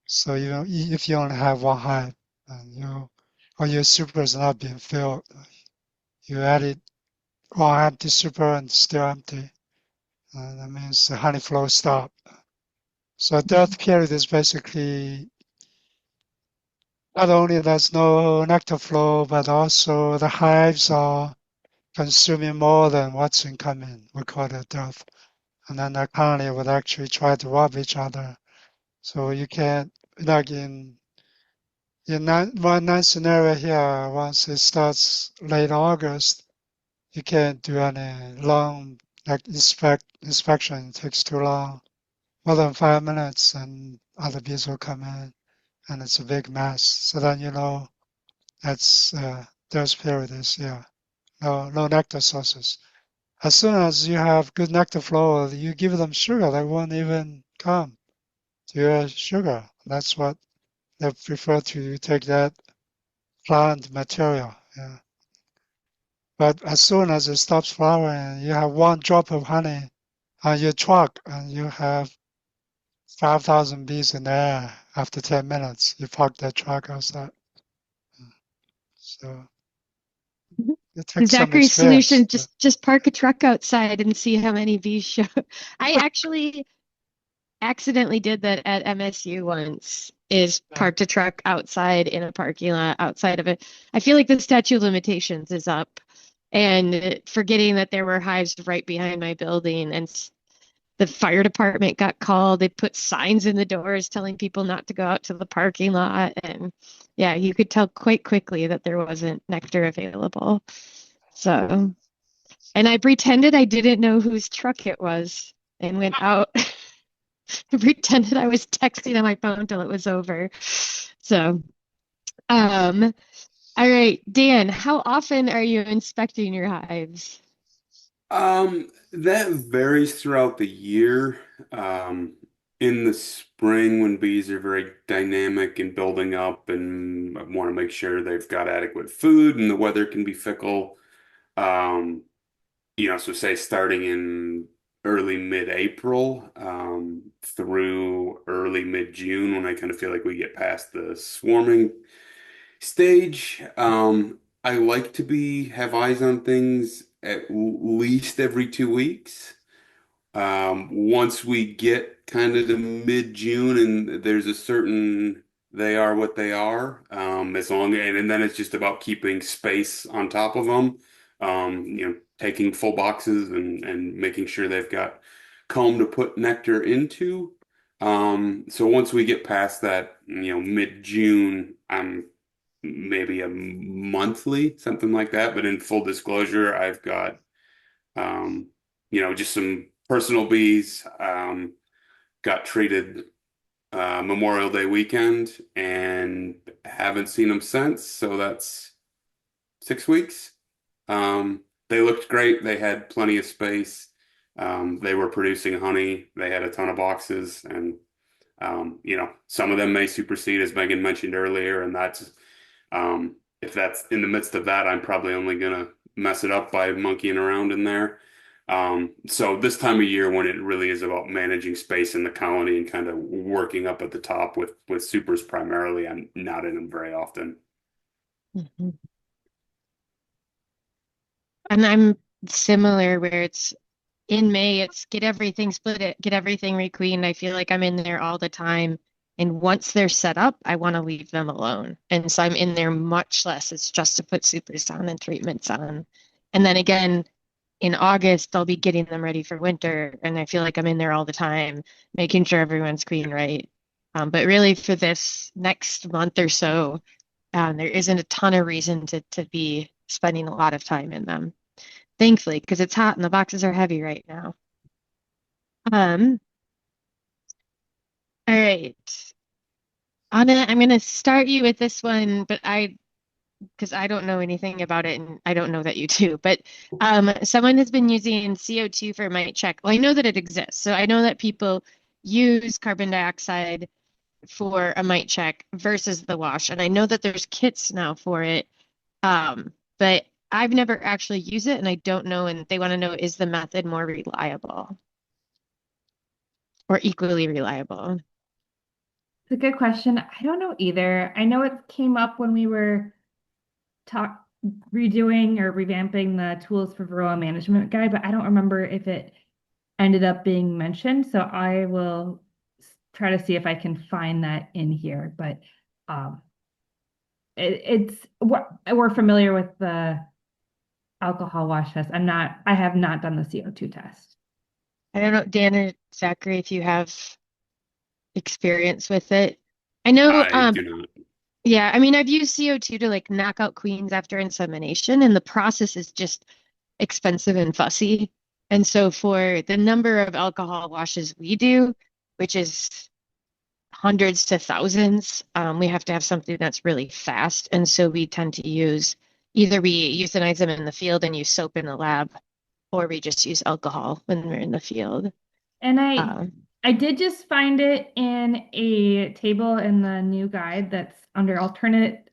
So if you only have one hive, and or your super is not being filled, you added one empty super and still empty, that means the honey flow stopped. So death period is basically not only there's no nectar flow, but also the hives are consuming more than what's incoming. We call it death. And then the colony would actually try to rob each other. So you can't, like in one nice scenario here, once it starts late August, you can't do any long like inspection. It takes too long, more than 5 minutes, and other bees will come in, and it's a big mess. So then you know that's those periods, yeah, no nectar sources. As soon as you have good nectar flow, you give them sugar, they won't even come to your sugar. That's what they prefer to take that plant material. Yeah. But as soon as it stops flowering, you have one drop of honey on your truck, and you have 5,000 bees in the air after 10 minutes. You park that truck outside. So it takes some Zachary's experience. solution, just park a truck outside and see how many bees show. I actually accidentally did that at MSU once, is parked a truck outside in a parking lot outside of it. I feel like the statute of limitations is up, and forgetting that there were hives right behind my building, and the fire department got called. They put signs in the doors telling people not to go out to the parking lot. And yeah, you could tell quite quickly that there wasn't nectar available. So, and I pretended I didn't know whose truck it was and went out. I pretended I was texting on my phone till it was over. So, all right, Dan, how often are you inspecting your hives? That varies throughout the year. Um, in the spring, when bees are very dynamic and building up and want to make sure they've got adequate food and the weather can be fickle. Um, so say starting in early mid-April, through early mid-June, when I kind of feel like we get past the swarming stage. I like to be have eyes on things at least every 2 weeks. Once we get kind of to mid-June and there's a certain they are what they are, as long and then it's just about keeping space on top of them. Taking full boxes and making sure they've got comb to put nectar into. So once we get past that, mid-June, I'm maybe a monthly, something like that. But in full disclosure, I've got just some personal bees. Got treated Memorial Day weekend and haven't seen them since. So that's 6 weeks. They looked great. They had plenty of space. They were producing honey. They had a ton of boxes, and some of them may supersede, as Megan mentioned earlier, and if that's in the midst of that, I'm probably only gonna mess it up by monkeying around in there. So this time of year, when it really is about managing space in the colony and kind of working up at the top with supers primarily, I'm not in them very often. Mhm. And I'm similar where it's in May, it's get everything split it, get everything requeened. I feel like I'm in there all the time. And once they're set up, I want to leave them alone. And so I'm in there much less. It's just to put supers on and treatments on. And then again, in August, I'll be getting them ready for winter. And I feel like I'm in there all the time, making sure everyone's queen right. But really for this next month or so, there isn't a ton of reason to be spending a lot of time in them. Thankfully, because it's hot and the boxes are heavy right now. Um, all right. Anna, I'm gonna start you with this one, but because I don't know anything about it and I don't know that you do, but someone has been using CO2 for mite check. Well, I know that it exists. So I know that people use carbon dioxide for a mite check versus the wash. And I know that there's kits now for it. But I've never actually used it and I don't know. And they want to know, is the method more reliable or equally reliable? It's a good question. I don't know either. I know it came up when we were redoing or revamping the tools for varroa management guide, but I don't remember if it ended up being mentioned. So I will try to see if I can find that in here. But we're familiar with the alcohol wash test. I have not done the CO2 test. I don't know, Dan or Zachary, if you have experience with it. I know, I do not. yeah, I mean, I've used CO2 to like knock out queens after insemination, and the process is just expensive and fussy. And so for the number of alcohol washes we do, which is hundreds to thousands, we have to have something that's really fast. And so we tend to use either we euthanize them in the field and use soap in the lab, or we just use alcohol when we're in the field. And Um, I did just find it in a table in the new guide that's under alternate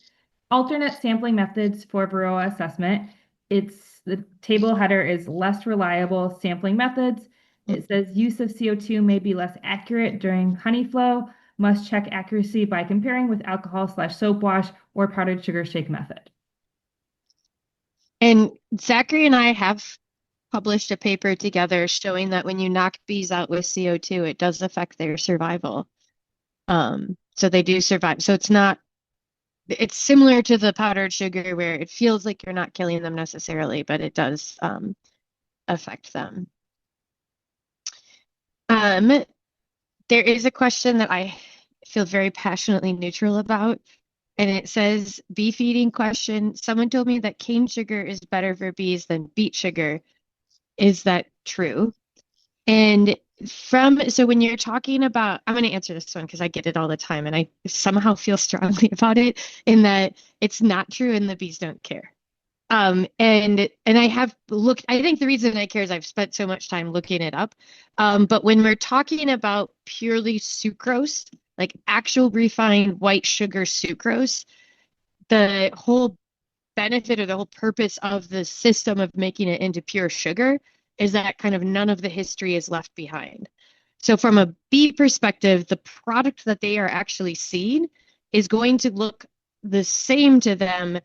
sampling methods for Varroa assessment. It's the table header is less reliable sampling methods. It says use of CO2 may be less accurate during honey flow. Must check accuracy by comparing with alcohol/soap wash or powdered sugar shake method. and Zachary and I have published a paper together showing that when you knock bees out with CO2, it does affect their survival. So they do survive. So it's similar to the powdered sugar where it feels like you're not killing them necessarily, but it does affect them. There is a question that I feel very passionately neutral about, and it says, bee feeding question. Someone told me that cane sugar is better for bees than beet sugar. Is that true? And so when you're talking about, I'm going to answer this one because I get it all the time and I somehow feel strongly about it in that it's not true and the bees don't care. And I have looked, I think the reason I care is I've spent so much time looking it up. But when we're talking about purely sucrose, like actual refined white sugar sucrose, the whole benefit or the whole purpose of the system of making it into pure sugar is that kind of none of the history is left behind. So from a bee perspective, the product that they are actually seeing is going to look the same to them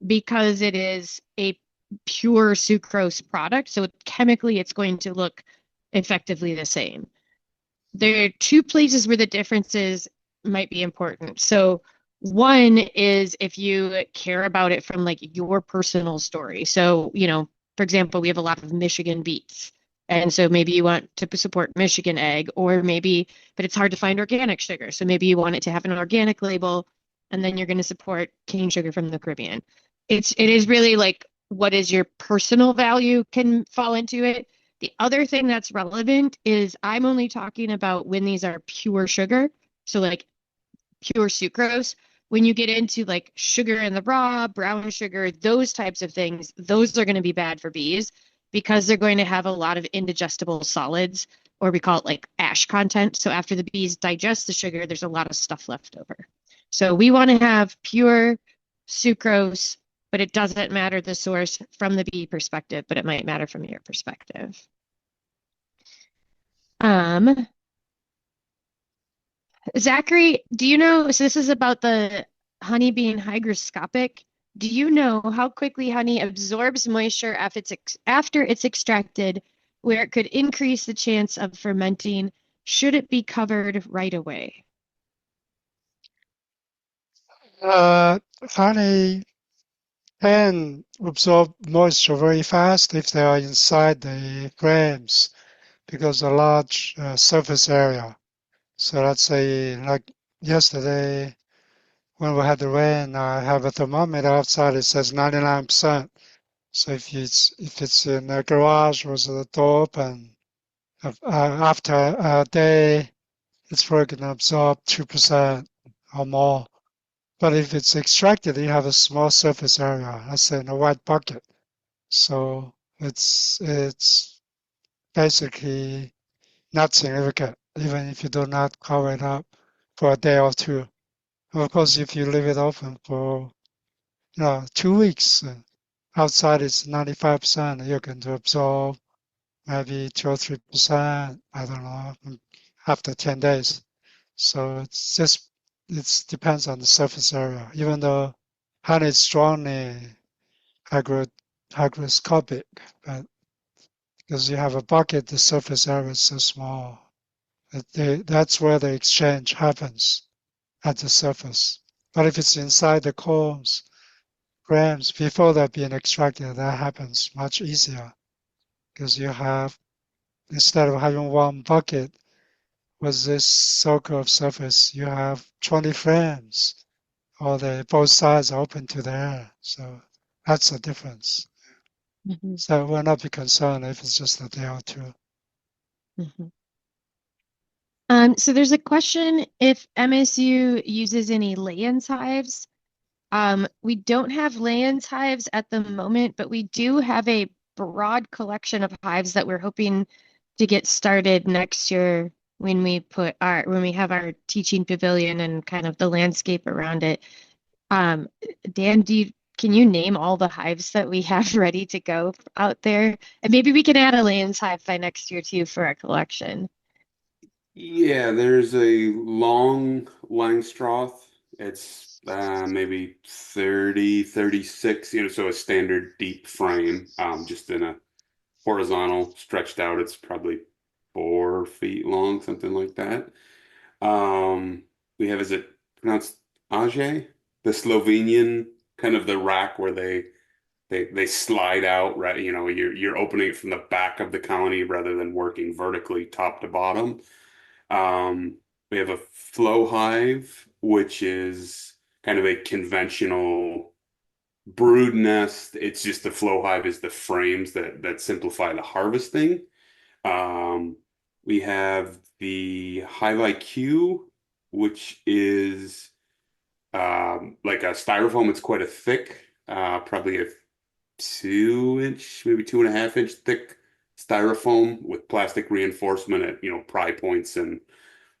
because it is a pure sucrose product. So chemically, it's going to look effectively the same. There are two places where the differences might be important. So one is if you care about it from like your personal story. So, for example, we have a lot of Michigan beets. And so maybe you want to support Michigan egg, or maybe, but it's hard to find organic sugar. So maybe you want it to have an organic label, and then you're going to support cane sugar from the Caribbean. It is really like what is your personal value can fall into it. The other thing that's relevant is I'm only talking about when these are pure sugar. So like pure sucrose. When you get into like sugar in the raw, brown sugar, those types of things, those are going to be bad for bees because they're going to have a lot of indigestible solids, or we call it like ash content. So after the bees digest the sugar, there's a lot of stuff left over. So we want to have pure sucrose, but it doesn't matter the source from the bee perspective, but it might matter from your perspective. Zachary, do you know, so this is about the honey being hygroscopic. Do you know how quickly honey absorbs moisture after it's extracted, where it could increase the chance of fermenting? Should it be covered right away? Honey can absorb moisture very fast if they are inside the frames because of large surface area. So let's say like yesterday when we had the rain, I have a thermometer outside, it says 99%. So if it's in a garage with the door open, after a day, it's probably going to absorb 2% or more. But if it's extracted, you have a small surface area, let's say in a white bucket. So it's basically not significant, even if you do not cover it up for a day or two. Of course, if you leave it open for 2 weeks, outside it's 95%, you're going to absorb maybe 2 or 3%, I don't know, after 10 days. So it depends on the surface area, even though honey is strongly hygroscopic, but because you have a bucket, the surface area is so small. That's where the exchange happens, at the surface. But if it's inside the combs, grams, before they're being extracted, that happens much easier because you have, instead of having one bucket with this circle of surface, you have 20 frames, or both sides are open to the air. So that's the difference. Mhm, So we'll not be concerned if it's just a day or two. mhm. So there's a question if MSU uses any lay-ins hives. We don't have lay-ins hives at the moment, but we do have a broad collection of hives that we're hoping to get started next year when we have our teaching pavilion and kind of the landscape around it. Um, Dan, can you name all the hives that we have ready to go out there? And maybe we can add a lay-ins hive by next year too for our collection. Yeah, there's a long Langstroth. It's maybe 30, 36, so a standard deep frame, just in a horizontal stretched out. It's probably 4 feet long, something like that. Um, we have, is it pronounced Ajay? The Slovenian, kind of the rack where they slide out, right? You're opening it from the back of the colony rather than working vertically top to bottom. We have a flow hive, which is kind of a conventional brood nest. It's just the flow hive is the frames that simplify the harvesting. Um, we have the Hive IQ, which is like a styrofoam. It's quite a thick, probably a 2 inch, maybe 2.5 inch thick styrofoam with plastic reinforcement at pry points and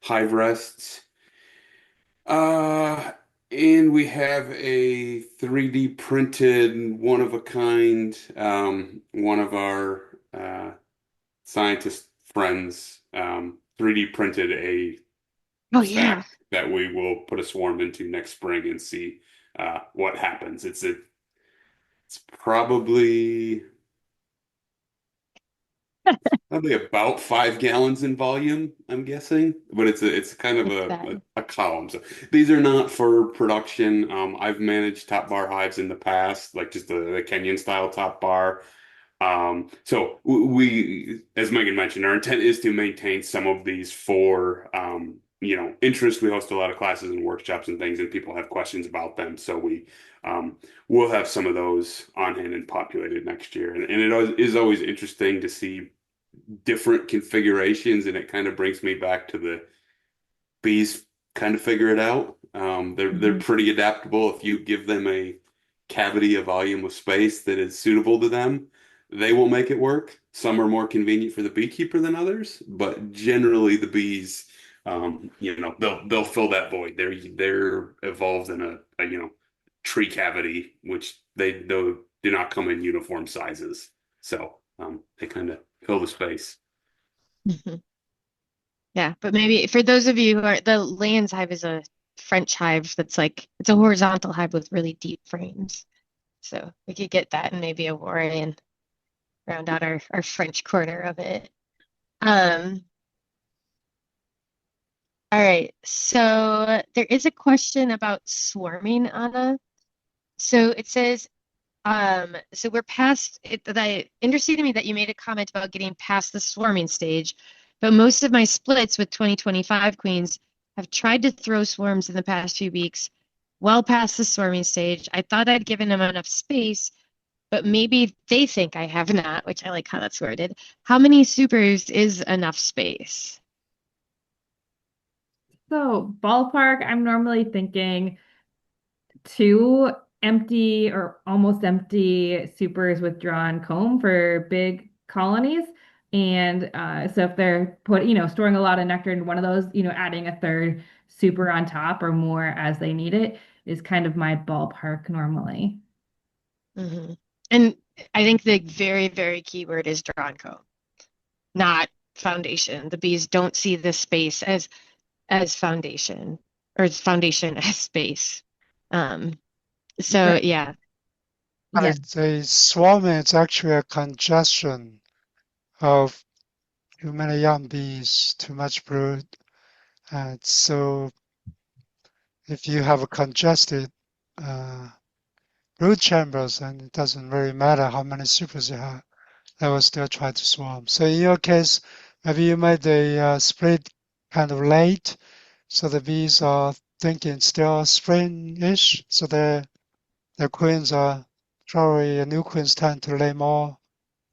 hive rests. Uh, and we have a 3D printed, one of a kind, one of our scientist friends 3D printed a Oh yeah. stack that we will put a swarm into next spring and see what happens. It's probably about 5 gallons in volume, I'm guessing, but it's kind of It's that. a column. So these are not for production. I've managed top bar hives in the past, like just the Kenyan style top bar. So we, as Megan mentioned, our intent is to maintain some of these for interest. We host a lot of classes and workshops and things, and people have questions about them. So um, we'll have some of those on hand and populated next year. And is always interesting to see different configurations, and it kind of brings me back to the bees kind of figure it out. They're Mhm. pretty adaptable. If you give them a cavity, a volume of space that is suitable to them, they will make it work. Some are more convenient for the beekeeper than others, but generally the bees, they'll fill that void. They're evolved in a tree cavity, which they do not come in uniform sizes. So they kind of fill the space. Mhm. Yeah, but maybe for those of you who are the Lands hive is a French hive that's like it's a horizontal hive with really deep frames. So we could get that and maybe a Warren and round out our French corner of it. Um, all right. So there is a question about swarming, Anna. So it says, so we're past it that interesting to me that you made a comment about getting past the swarming stage, but most of my splits with 2025 queens have tried to throw swarms in the past few weeks, well past the swarming stage. I thought I'd given them enough space, but maybe they think I have not, which I like how that's worded. How many supers is enough space? So, ballpark, I'm normally thinking two empty or almost empty supers with drawn comb for big colonies. And so if they're storing a lot of nectar in one of those, adding a third super on top or more as they need it is kind of my ballpark normally. Hmm. And I think the very, very key word is drawn comb, not foundation. The bees don't see this space as foundation or as foundation as space. Um, so Right. yeah. Yeah. Right, the swarming is actually a congestion of too many young bees, too much brood. And so if you have a congested uh, brood chambers, then it doesn't really matter how many supers you have, they will still try to swarm. So in your case, maybe you made the split kind of late, so the bees are thinking still spring-ish, so the queens are probably New Queen's tend to lay more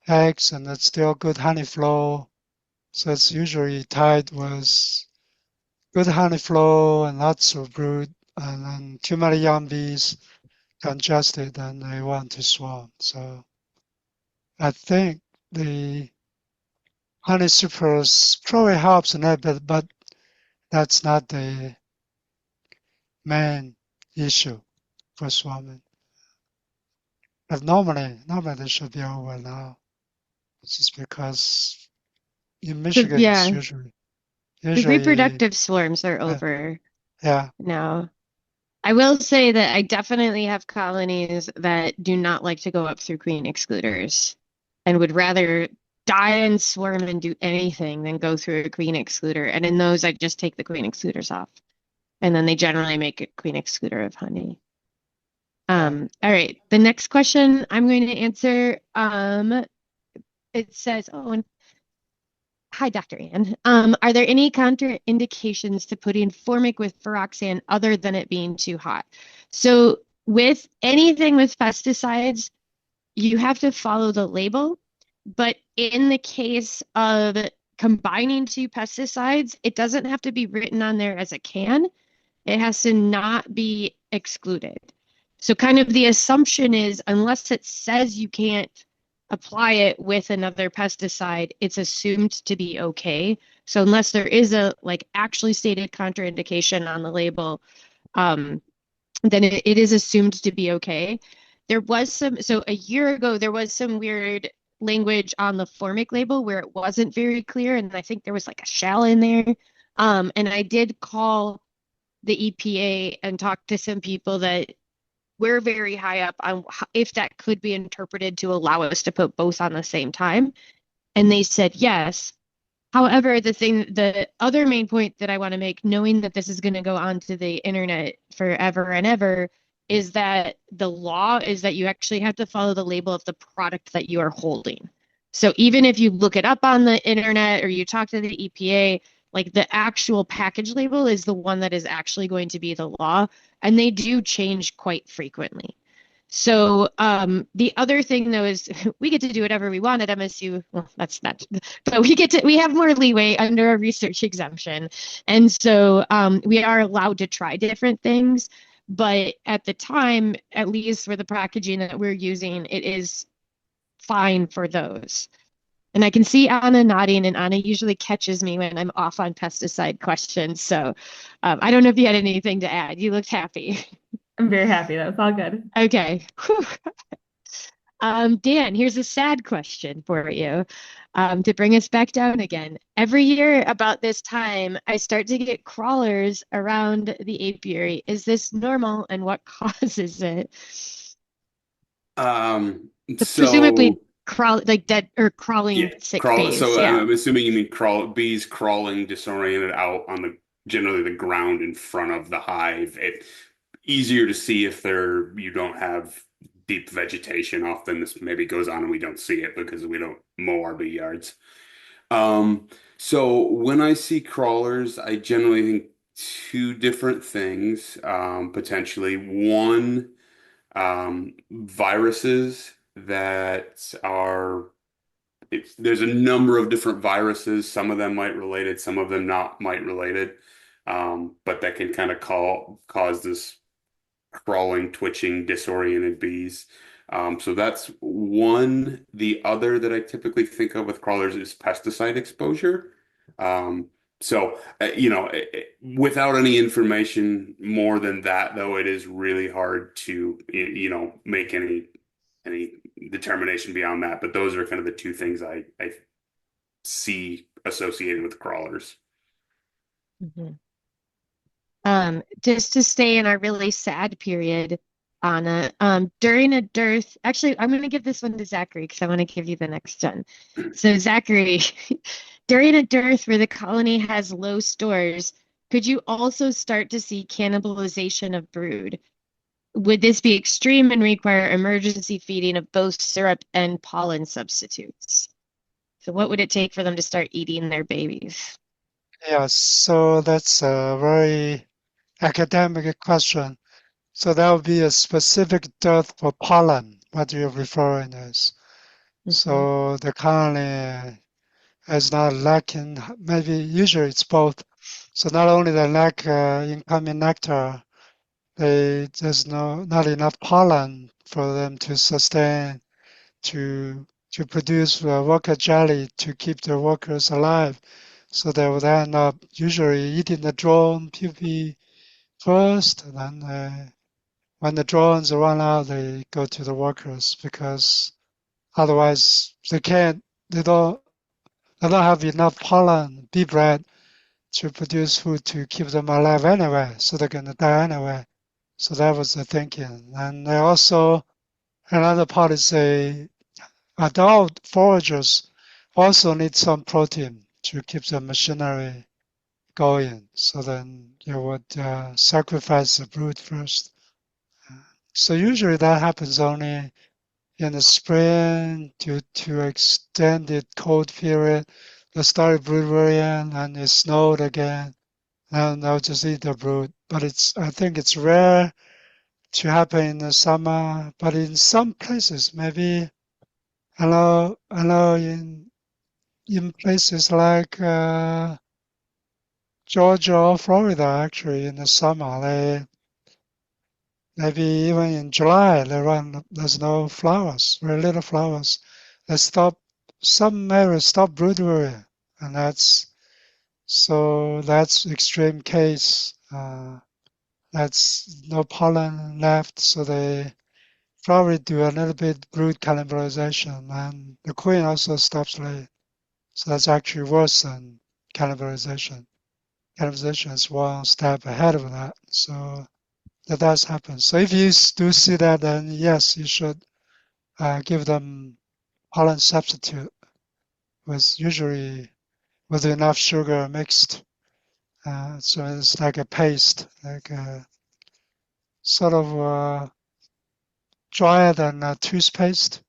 eggs and it's still good honey flow. So it's usually tied with good honey flow and lots of brood, and then too many young bees congested and they want to swarm. So I think the honey supers probably helps a little bit, but that's not the main issue for swarming. But normally they should be over now. It's just because in Michigan it's Yeah, usually the usually reproductive swarms are uh, over yeah. now. I will say that I definitely have colonies that do not like to go up through queen excluders and would rather die and swarm and do anything than go through a queen excluder. And in those, I just take the queen excluders off. And then they generally make a queen excluder of honey. All right. The next question I'm going to answer, it says, oh, and hi, Dr. Ann. Are there any contraindications to putting formic with Feroxan other than it being too hot? So with anything with pesticides, you have to follow the label. But in the case of combining two pesticides, it doesn't have to be written on there as a can. It has to not be excluded. So kind of the assumption is unless it says you can't apply it with another pesticide, it's assumed to be okay. So unless there is a like actually stated contraindication on the label, then it is assumed to be okay. There was so a year ago, there was some weird language on the formic label where it wasn't very clear. And I think there was like a shell in there. And I did call the EPA and talk to some people that we're very high up on if that could be interpreted to allow us to put both on the same time. And they said yes. However, the other main point that I want to make, knowing that this is going to go onto the internet forever and ever, is that the law is that you actually have to follow the label of the product that you are holding. So even if you look it up on the internet or you talk to the EPA, like the actual package label is the one that is actually going to be the law, and they do change quite frequently. So the other thing though is we get to do whatever we want at MSU. Well, that's not, but we have more leeway under a research exemption. And so we are allowed to try different things. But at the time, at least for the packaging that we're using, it is fine for those. And I can see Anna nodding, and Anna usually catches me when I'm off on pesticide questions. So I don't know if you had anything to add. You looked happy. I'm very happy. That was all good. Okay. Dan, here's a sad question for you to bring us back down again. Every year about this time, I start to get crawlers around the apiary. Is this normal, and what causes it? Presumably So like dead or yeah, crawling sick crawl. bees. So Yeah. I'm assuming you mean bees crawling disoriented out on the generally the ground in front of the hive. It easier to see if you don't have deep vegetation. Often this maybe goes on and we don't see it because we don't mow our bee yards. Um, so when I see crawlers, I generally think two different things, potentially. One, viruses that are there's a number of different viruses. Some of them might related, some of them not might related. But that can kind of cause this crawling, twitching, disoriented bees. So that's one. The other that I typically think of with crawlers is pesticide exposure. Um, without any information more than that, though, it is really hard to, make any determination beyond that. But those are kind of the two things I see associated with crawlers. Mhm. Just to stay in our really sad period, Anna, during a dearth, actually, I'm going to give this one to Zachary because I want to give you the next one. So, Zachary, during a dearth where the colony has low stores, could you also start to see cannibalization of brood? Would this be extreme and require emergency feeding of both syrup and pollen substitutes? So, what would it take for them to start eating their babies? Yeah, so that's a very academic question. So that would be a specific dearth for pollen. what you're referring is. Mhm. So the colony is not lacking, maybe usually it's both. So not only they lack incoming nectar, there's not enough pollen for them to sustain, to produce worker jelly to keep the workers alive. So they would end up usually eating the drone pupae first, and then when the drones run out, they go to the workers because otherwise they don't have enough pollen, bee bread, to produce food to keep them alive anyway, so they're going to die anyway. So that was the thinking. And they also, another part is adult foragers also need some protein to keep the machinery going. So then you would sacrifice the brood first. So usually that happens only in the spring due to extended cold period. They started brood rearing and it snowed again, and they'll just eat the brood. But I think it's rare to happen in the summer. But in some places, maybe I know in places like Georgia or Florida, actually, in the summer, maybe even in July, there's no flowers, very little flowers. They stop, some areas stop brood rearing, and that's extreme case. That's no pollen left, so they probably do a little bit brood cannibalization, and the queen also stops laying. So that's actually worse than cannibalization. Cannibalization is one step ahead of that. So that does happen. So if you do see that, then yes, you should give them pollen substitute usually with enough sugar mixed. So it's like a paste, like a sort of drier than toothpaste.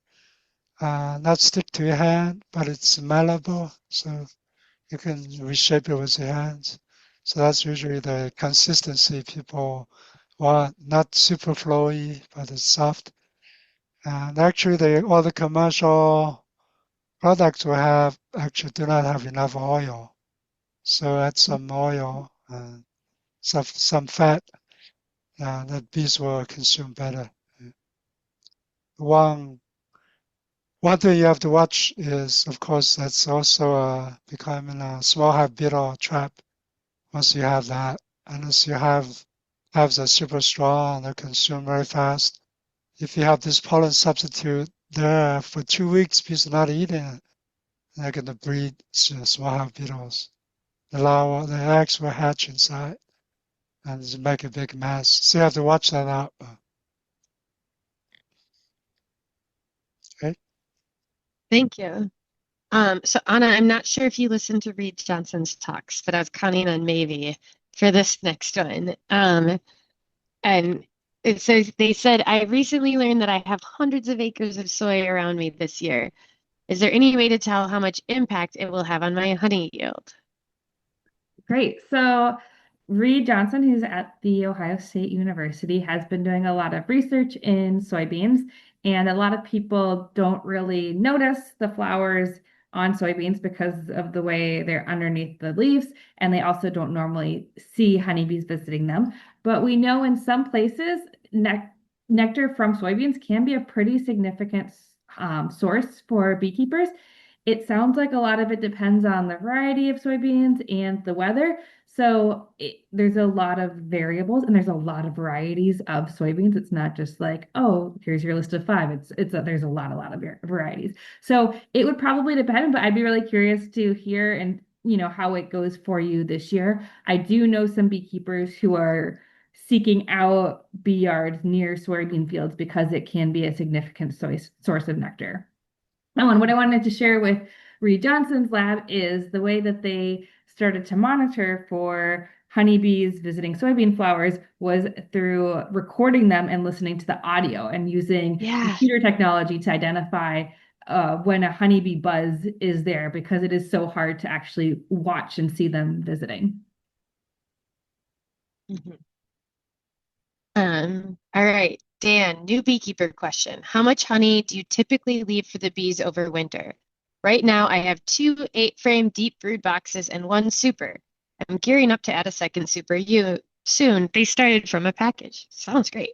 Not stick to your hand, but it's malleable, so you can reshape it with your hands. So that's usually the consistency people want, not super flowy, but it's soft. And actually, all the commercial products we have actually do not have enough oil. So add some oil, some fat that bees will consume better. One One thing you have to watch is, of course, that's also becoming a small hive beetle trap. Once you have that, unless you have hives that are super strong, they consume very fast. If you have this pollen substitute there for 2 weeks, bees are not eating it. They're going to breed small hive beetles. The eggs will hatch inside and just make a big mess. So you have to watch that out. Okay. Thank you. So Anna, I'm not sure if you listened to Reed Johnson's talks, but I was counting on maybe for this next one. And it says they said, I recently learned that I have hundreds of acres of soy around me this year. Is there any way to tell how much impact it will have on my honey yield? Great. So Reed Johnson, who's at the Ohio State University, has been doing a lot of research in soybeans, and a lot of people don't really notice the flowers on soybeans because of the way they're underneath the leaves, and they also don't normally see honeybees visiting them. But we know in some places, nectar from soybeans can be a pretty significant source for beekeepers. It sounds like a lot of it depends on the variety of soybeans and the weather. So there's a lot of variables and there's a lot of varieties of soybeans. It's not just like, oh, here's your list of five. There's a lot of varieties. So it would probably depend, but I'd be really curious to hear and how it goes for you this year. I do know some beekeepers who are seeking out bee yards near soybean fields because it can be a significant source of nectar. Oh, and what I wanted to share with Reed Johnson's lab is the way that they started to monitor for honeybees visiting soybean flowers was through recording them and listening to the audio and using computer technology to identify when a honeybee buzz is there because it is so hard to actually watch and see them visiting. All right. Dan, new beekeeper question. How much honey do you typically leave for the bees over winter? Right now, I have two 8-frame deep brood boxes and one super. I'm gearing up to add a second super soon. They started from a package. Sounds great.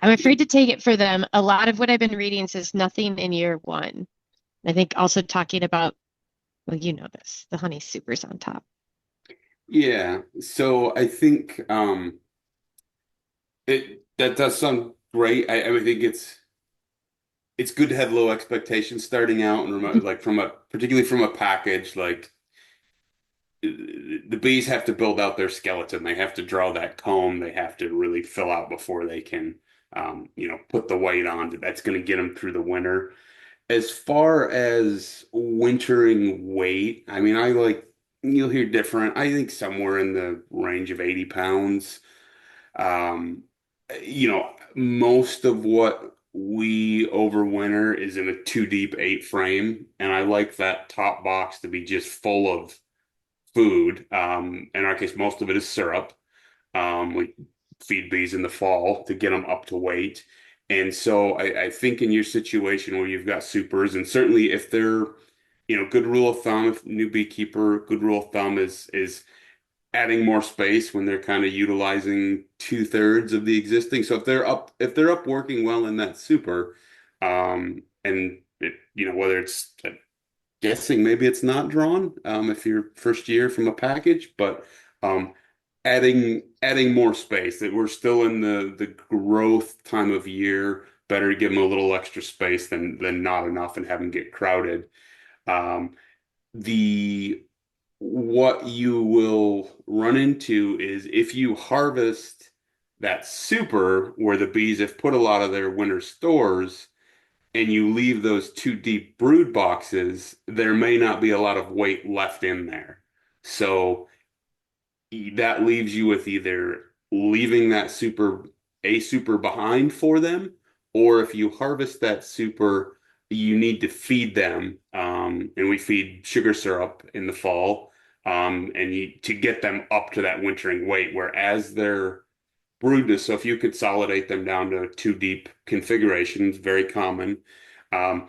I'm afraid to take it for them. A lot of what I've been reading says nothing in year one. I think also talking about, well, you know this, the honey supers on top. Yeah, so I think that does sound great. I think it's good to have low expectations starting out and like from a particularly from a package like the bees have to build out their skeleton. They have to draw that comb. They have to really fill out before they can put the weight on. That's going to get them through the winter. As far as wintering weight, I mean, you'll hear different. I think somewhere in the range of 80 pounds. Um, Most of what we overwinter is in a two deep 8 frame, and I like that top box to be just full of food. In our case, most of it is syrup. We feed bees in the fall to get them up to weight. And so I think in your situation where you've got supers, and certainly if they're, good rule of thumb, if new beekeeper, good rule of thumb is adding more space when they're kind of utilizing 2/3 of the existing. So if they're up working well in that super, and whether it's guessing maybe it's not drawn if you're first year from a package, but um, adding more space. That we're still in the growth time of year. Better to give them a little extra space than not enough and have them get crowded. Um, the What you will run into is if you harvest that super where the bees have put a lot of their winter stores and you leave those two deep brood boxes, there may not be a lot of weight left in there. So that leaves you with either leaving a super behind for them, or if you harvest that super, you need to feed them. And we feed sugar syrup in the fall, and to get them up to that wintering weight, whereas their broodness. So if you consolidate them down to two deep configurations, very common. Um,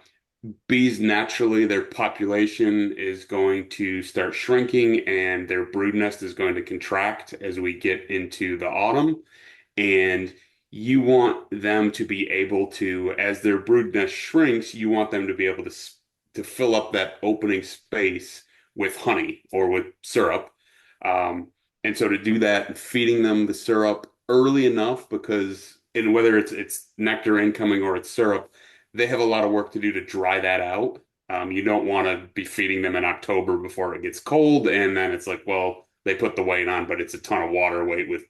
Bees naturally, their population is going to start shrinking and their brood nest is going to contract as we get into the autumn. And you want them to be able to, as their brood nest shrinks, you want them to be able to fill up that opening space with honey or with syrup. Um, and so to do that, feeding them the syrup early enough because, and whether it's nectar incoming or it's syrup, they have a lot of work to do to dry that out. You don't want to be feeding them in October before it gets cold, and then it's like, well, they put the weight on, but it's a ton of water weight with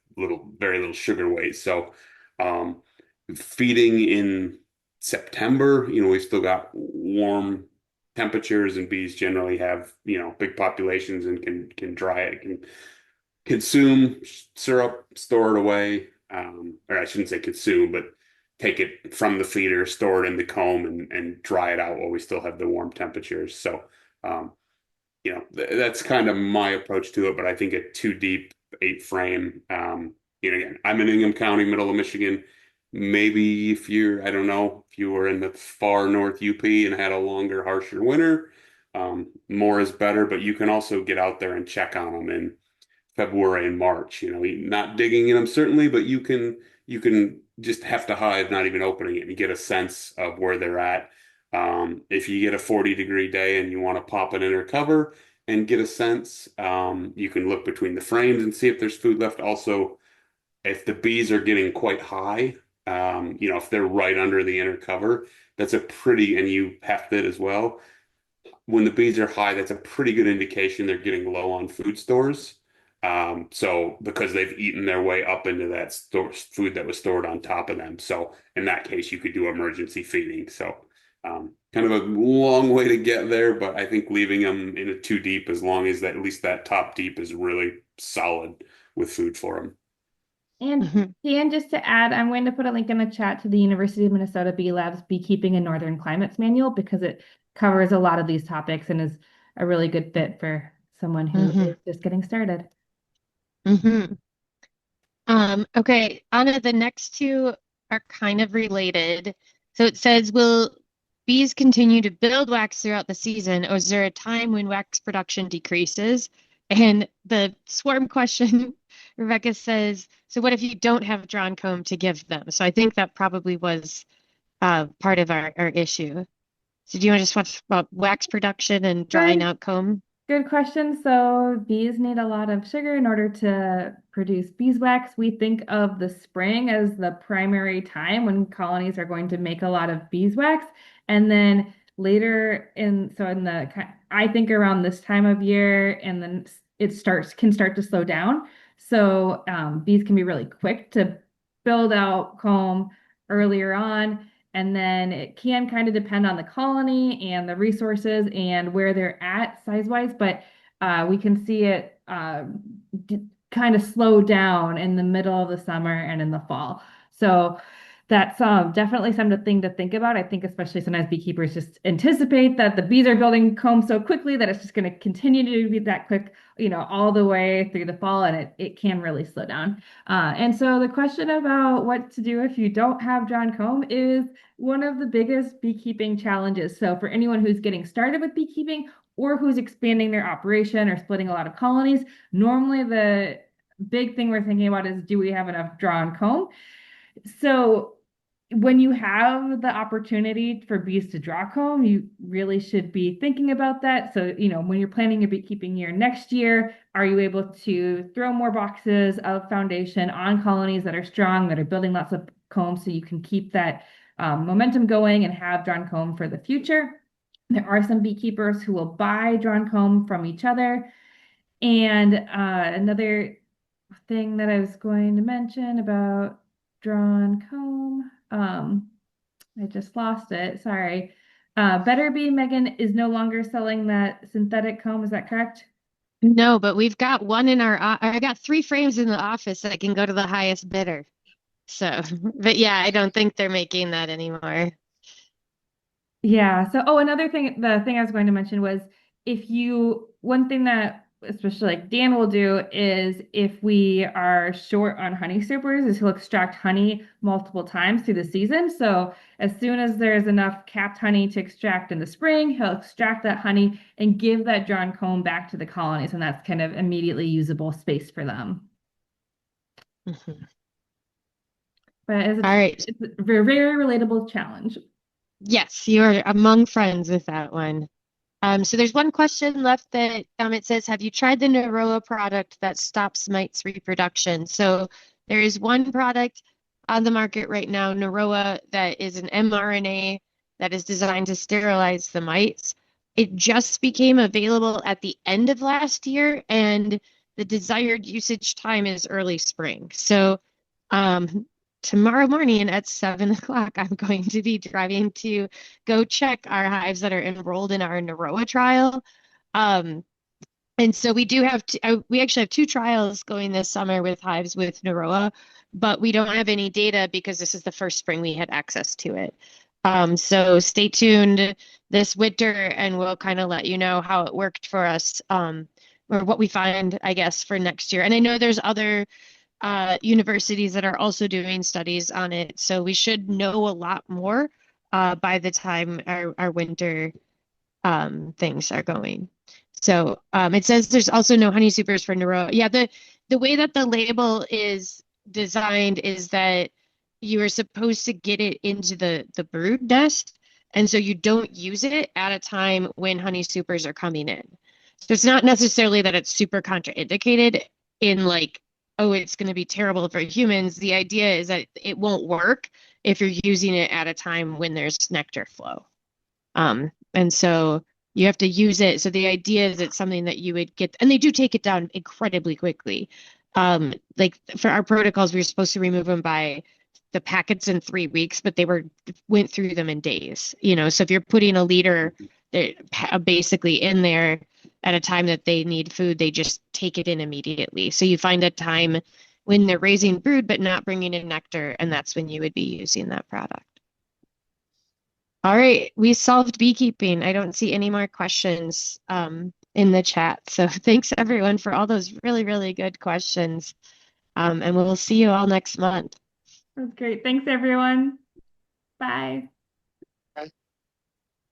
very little sugar weight. So, um, feeding in September, we've still got warm temperatures, and bees generally have, big populations and can dry it, can consume syrup, store it away, or I shouldn't say consume, but take it from the feeder, store it in the comb, and dry it out while we still have the warm temperatures. So, um, that's kind of my approach to it. But I think a two deep 8 frame, again, I'm in Ingham County, middle of Michigan. Maybe I don't know, if you were in the far north UP and had a longer, harsher winter, more is better. But you can also get out there and check on them in February and March. Not digging in them certainly, but you can just have to hive, not even opening it, and get a sense of where they're at. If you get a 40-degree day and you want to pop it in or cover and get a sense, you can look between the frames and see if there's food left. Also, if the bees are getting quite high, if they're right under the inner cover, and you heft it as well. When the bees are high, that's a pretty good indication they're getting low on food stores. So because they've eaten their way up into that food that was stored on top of them. So in that case, you could do emergency feeding. So kind of a long way to get there, but I think leaving them in a two deep, as long as at least that top deep is really solid with food for them. And Dan, just to add, I'm going to put a link in the chat to the University of Minnesota Bee Lab's Beekeeping in Northern Climates manual because it covers a lot of these topics and is a really good fit for someone who is just getting started. Okay, Anna, the next two are kind of related. So it says, will bees continue to build wax throughout the season, or is there a time when wax production decreases? And the swarm question, Rebecca says, so what if you don't have drawn comb to give them? So I think that probably was part of our issue. So do you want to just talk about wax production and drying Good. out comb? Good question. So bees need a lot of sugar in order to produce beeswax. We think of the spring as the primary time when colonies are going to make a lot of beeswax. And then later I think around this time of year, and then can start to slow down. So bees can be really quick to build out comb earlier on. And then it can kind of depend on the colony and the resources and where they're at size-wise, but we can see it kind of slow down in the middle of the summer and in the fall. So that's definitely something to think about. I think especially sometimes beekeepers just anticipate that the bees are building comb so quickly that it's just going to continue to be that quick, all the way through the fall, and it can really slow down. And so the question about what to do if you don't have drawn comb is one of the biggest beekeeping challenges. So for anyone who's getting started with beekeeping or who's expanding their operation or splitting a lot of colonies, normally the big thing we're thinking about is, do we have enough drawn comb? So when you have the opportunity for bees to draw comb, you really should be thinking about that. So, when you're planning your beekeeping year next year, are you able to throw more boxes of foundation on colonies that are strong, that are building lots of comb, so you can keep that momentum going and have drawn comb for the future? There are some beekeepers who will buy drawn comb from each other. And another thing that I was going to mention about drawn comb, I just lost it. Sorry. Better Bee, Megan, is no longer selling that synthetic comb. Is that correct? No, but we've got one in I got 3 frames in the office that can go to the highest bidder. So, but yeah, I don't think they're making that anymore. Yeah. So, another thing, the thing I was going to mention was, one thing that especially like Dan will do is, if we are short on honey supers, is he'll extract honey multiple times through the season. So as soon as there's enough capped honey to extract in the spring, he'll extract that honey and give that drawn comb back to the colonies. And that's kind of immediately usable space for them. Mhm. But All right. it's a very, very relatable challenge. Yes, you're among friends with that one. So there's one question left that it says, have you tried the Naroa product that stops mites reproduction? So there is one product on the market right now, Naroa, that is an mRNA that is designed to sterilize the mites. It just became available at the end of last year, and the desired usage time is early spring. So tomorrow morning at 7 o'clock, I'm going to be driving to go check our hives that are enrolled in our Naroa trial. And so we we actually have 2 trials going this summer with hives with Naroa, but we don't have any data because this is the first spring we had access to it. So stay tuned this winter and we'll kind of let you know how it worked for us, or what we find, I guess, for next year. And I know there's other universities that are also doing studies on it. So we should know a lot more by the time our winter things are going. So it says there's also no honey supers for Naroa. Yeah, the way that the label is designed is that you are supposed to get it into the brood nest, and so you don't use it at a time when honey supers are coming in. So it's not necessarily that it's super contraindicated in like, oh, it's going to be terrible for humans. The idea is that it won't work if you're using it at a time when there's nectar flow. And so you have to use it. So the idea is it's something that you would get, and they do take it down incredibly quickly. Like for our protocols, we were supposed to remove them by the packets in 3 weeks, but went through them in days. So if you're putting a liter basically in there at a time that they need food, they just take it in immediately. So you find a time when they're raising brood but not bringing in nectar, and that's when you would be using that product. All right, we solved beekeeping. I don't see any more questions in the chat. So thanks everyone for all those really, really good questions. And we'll see you all next month. That's great. Thanks, everyone. Bye.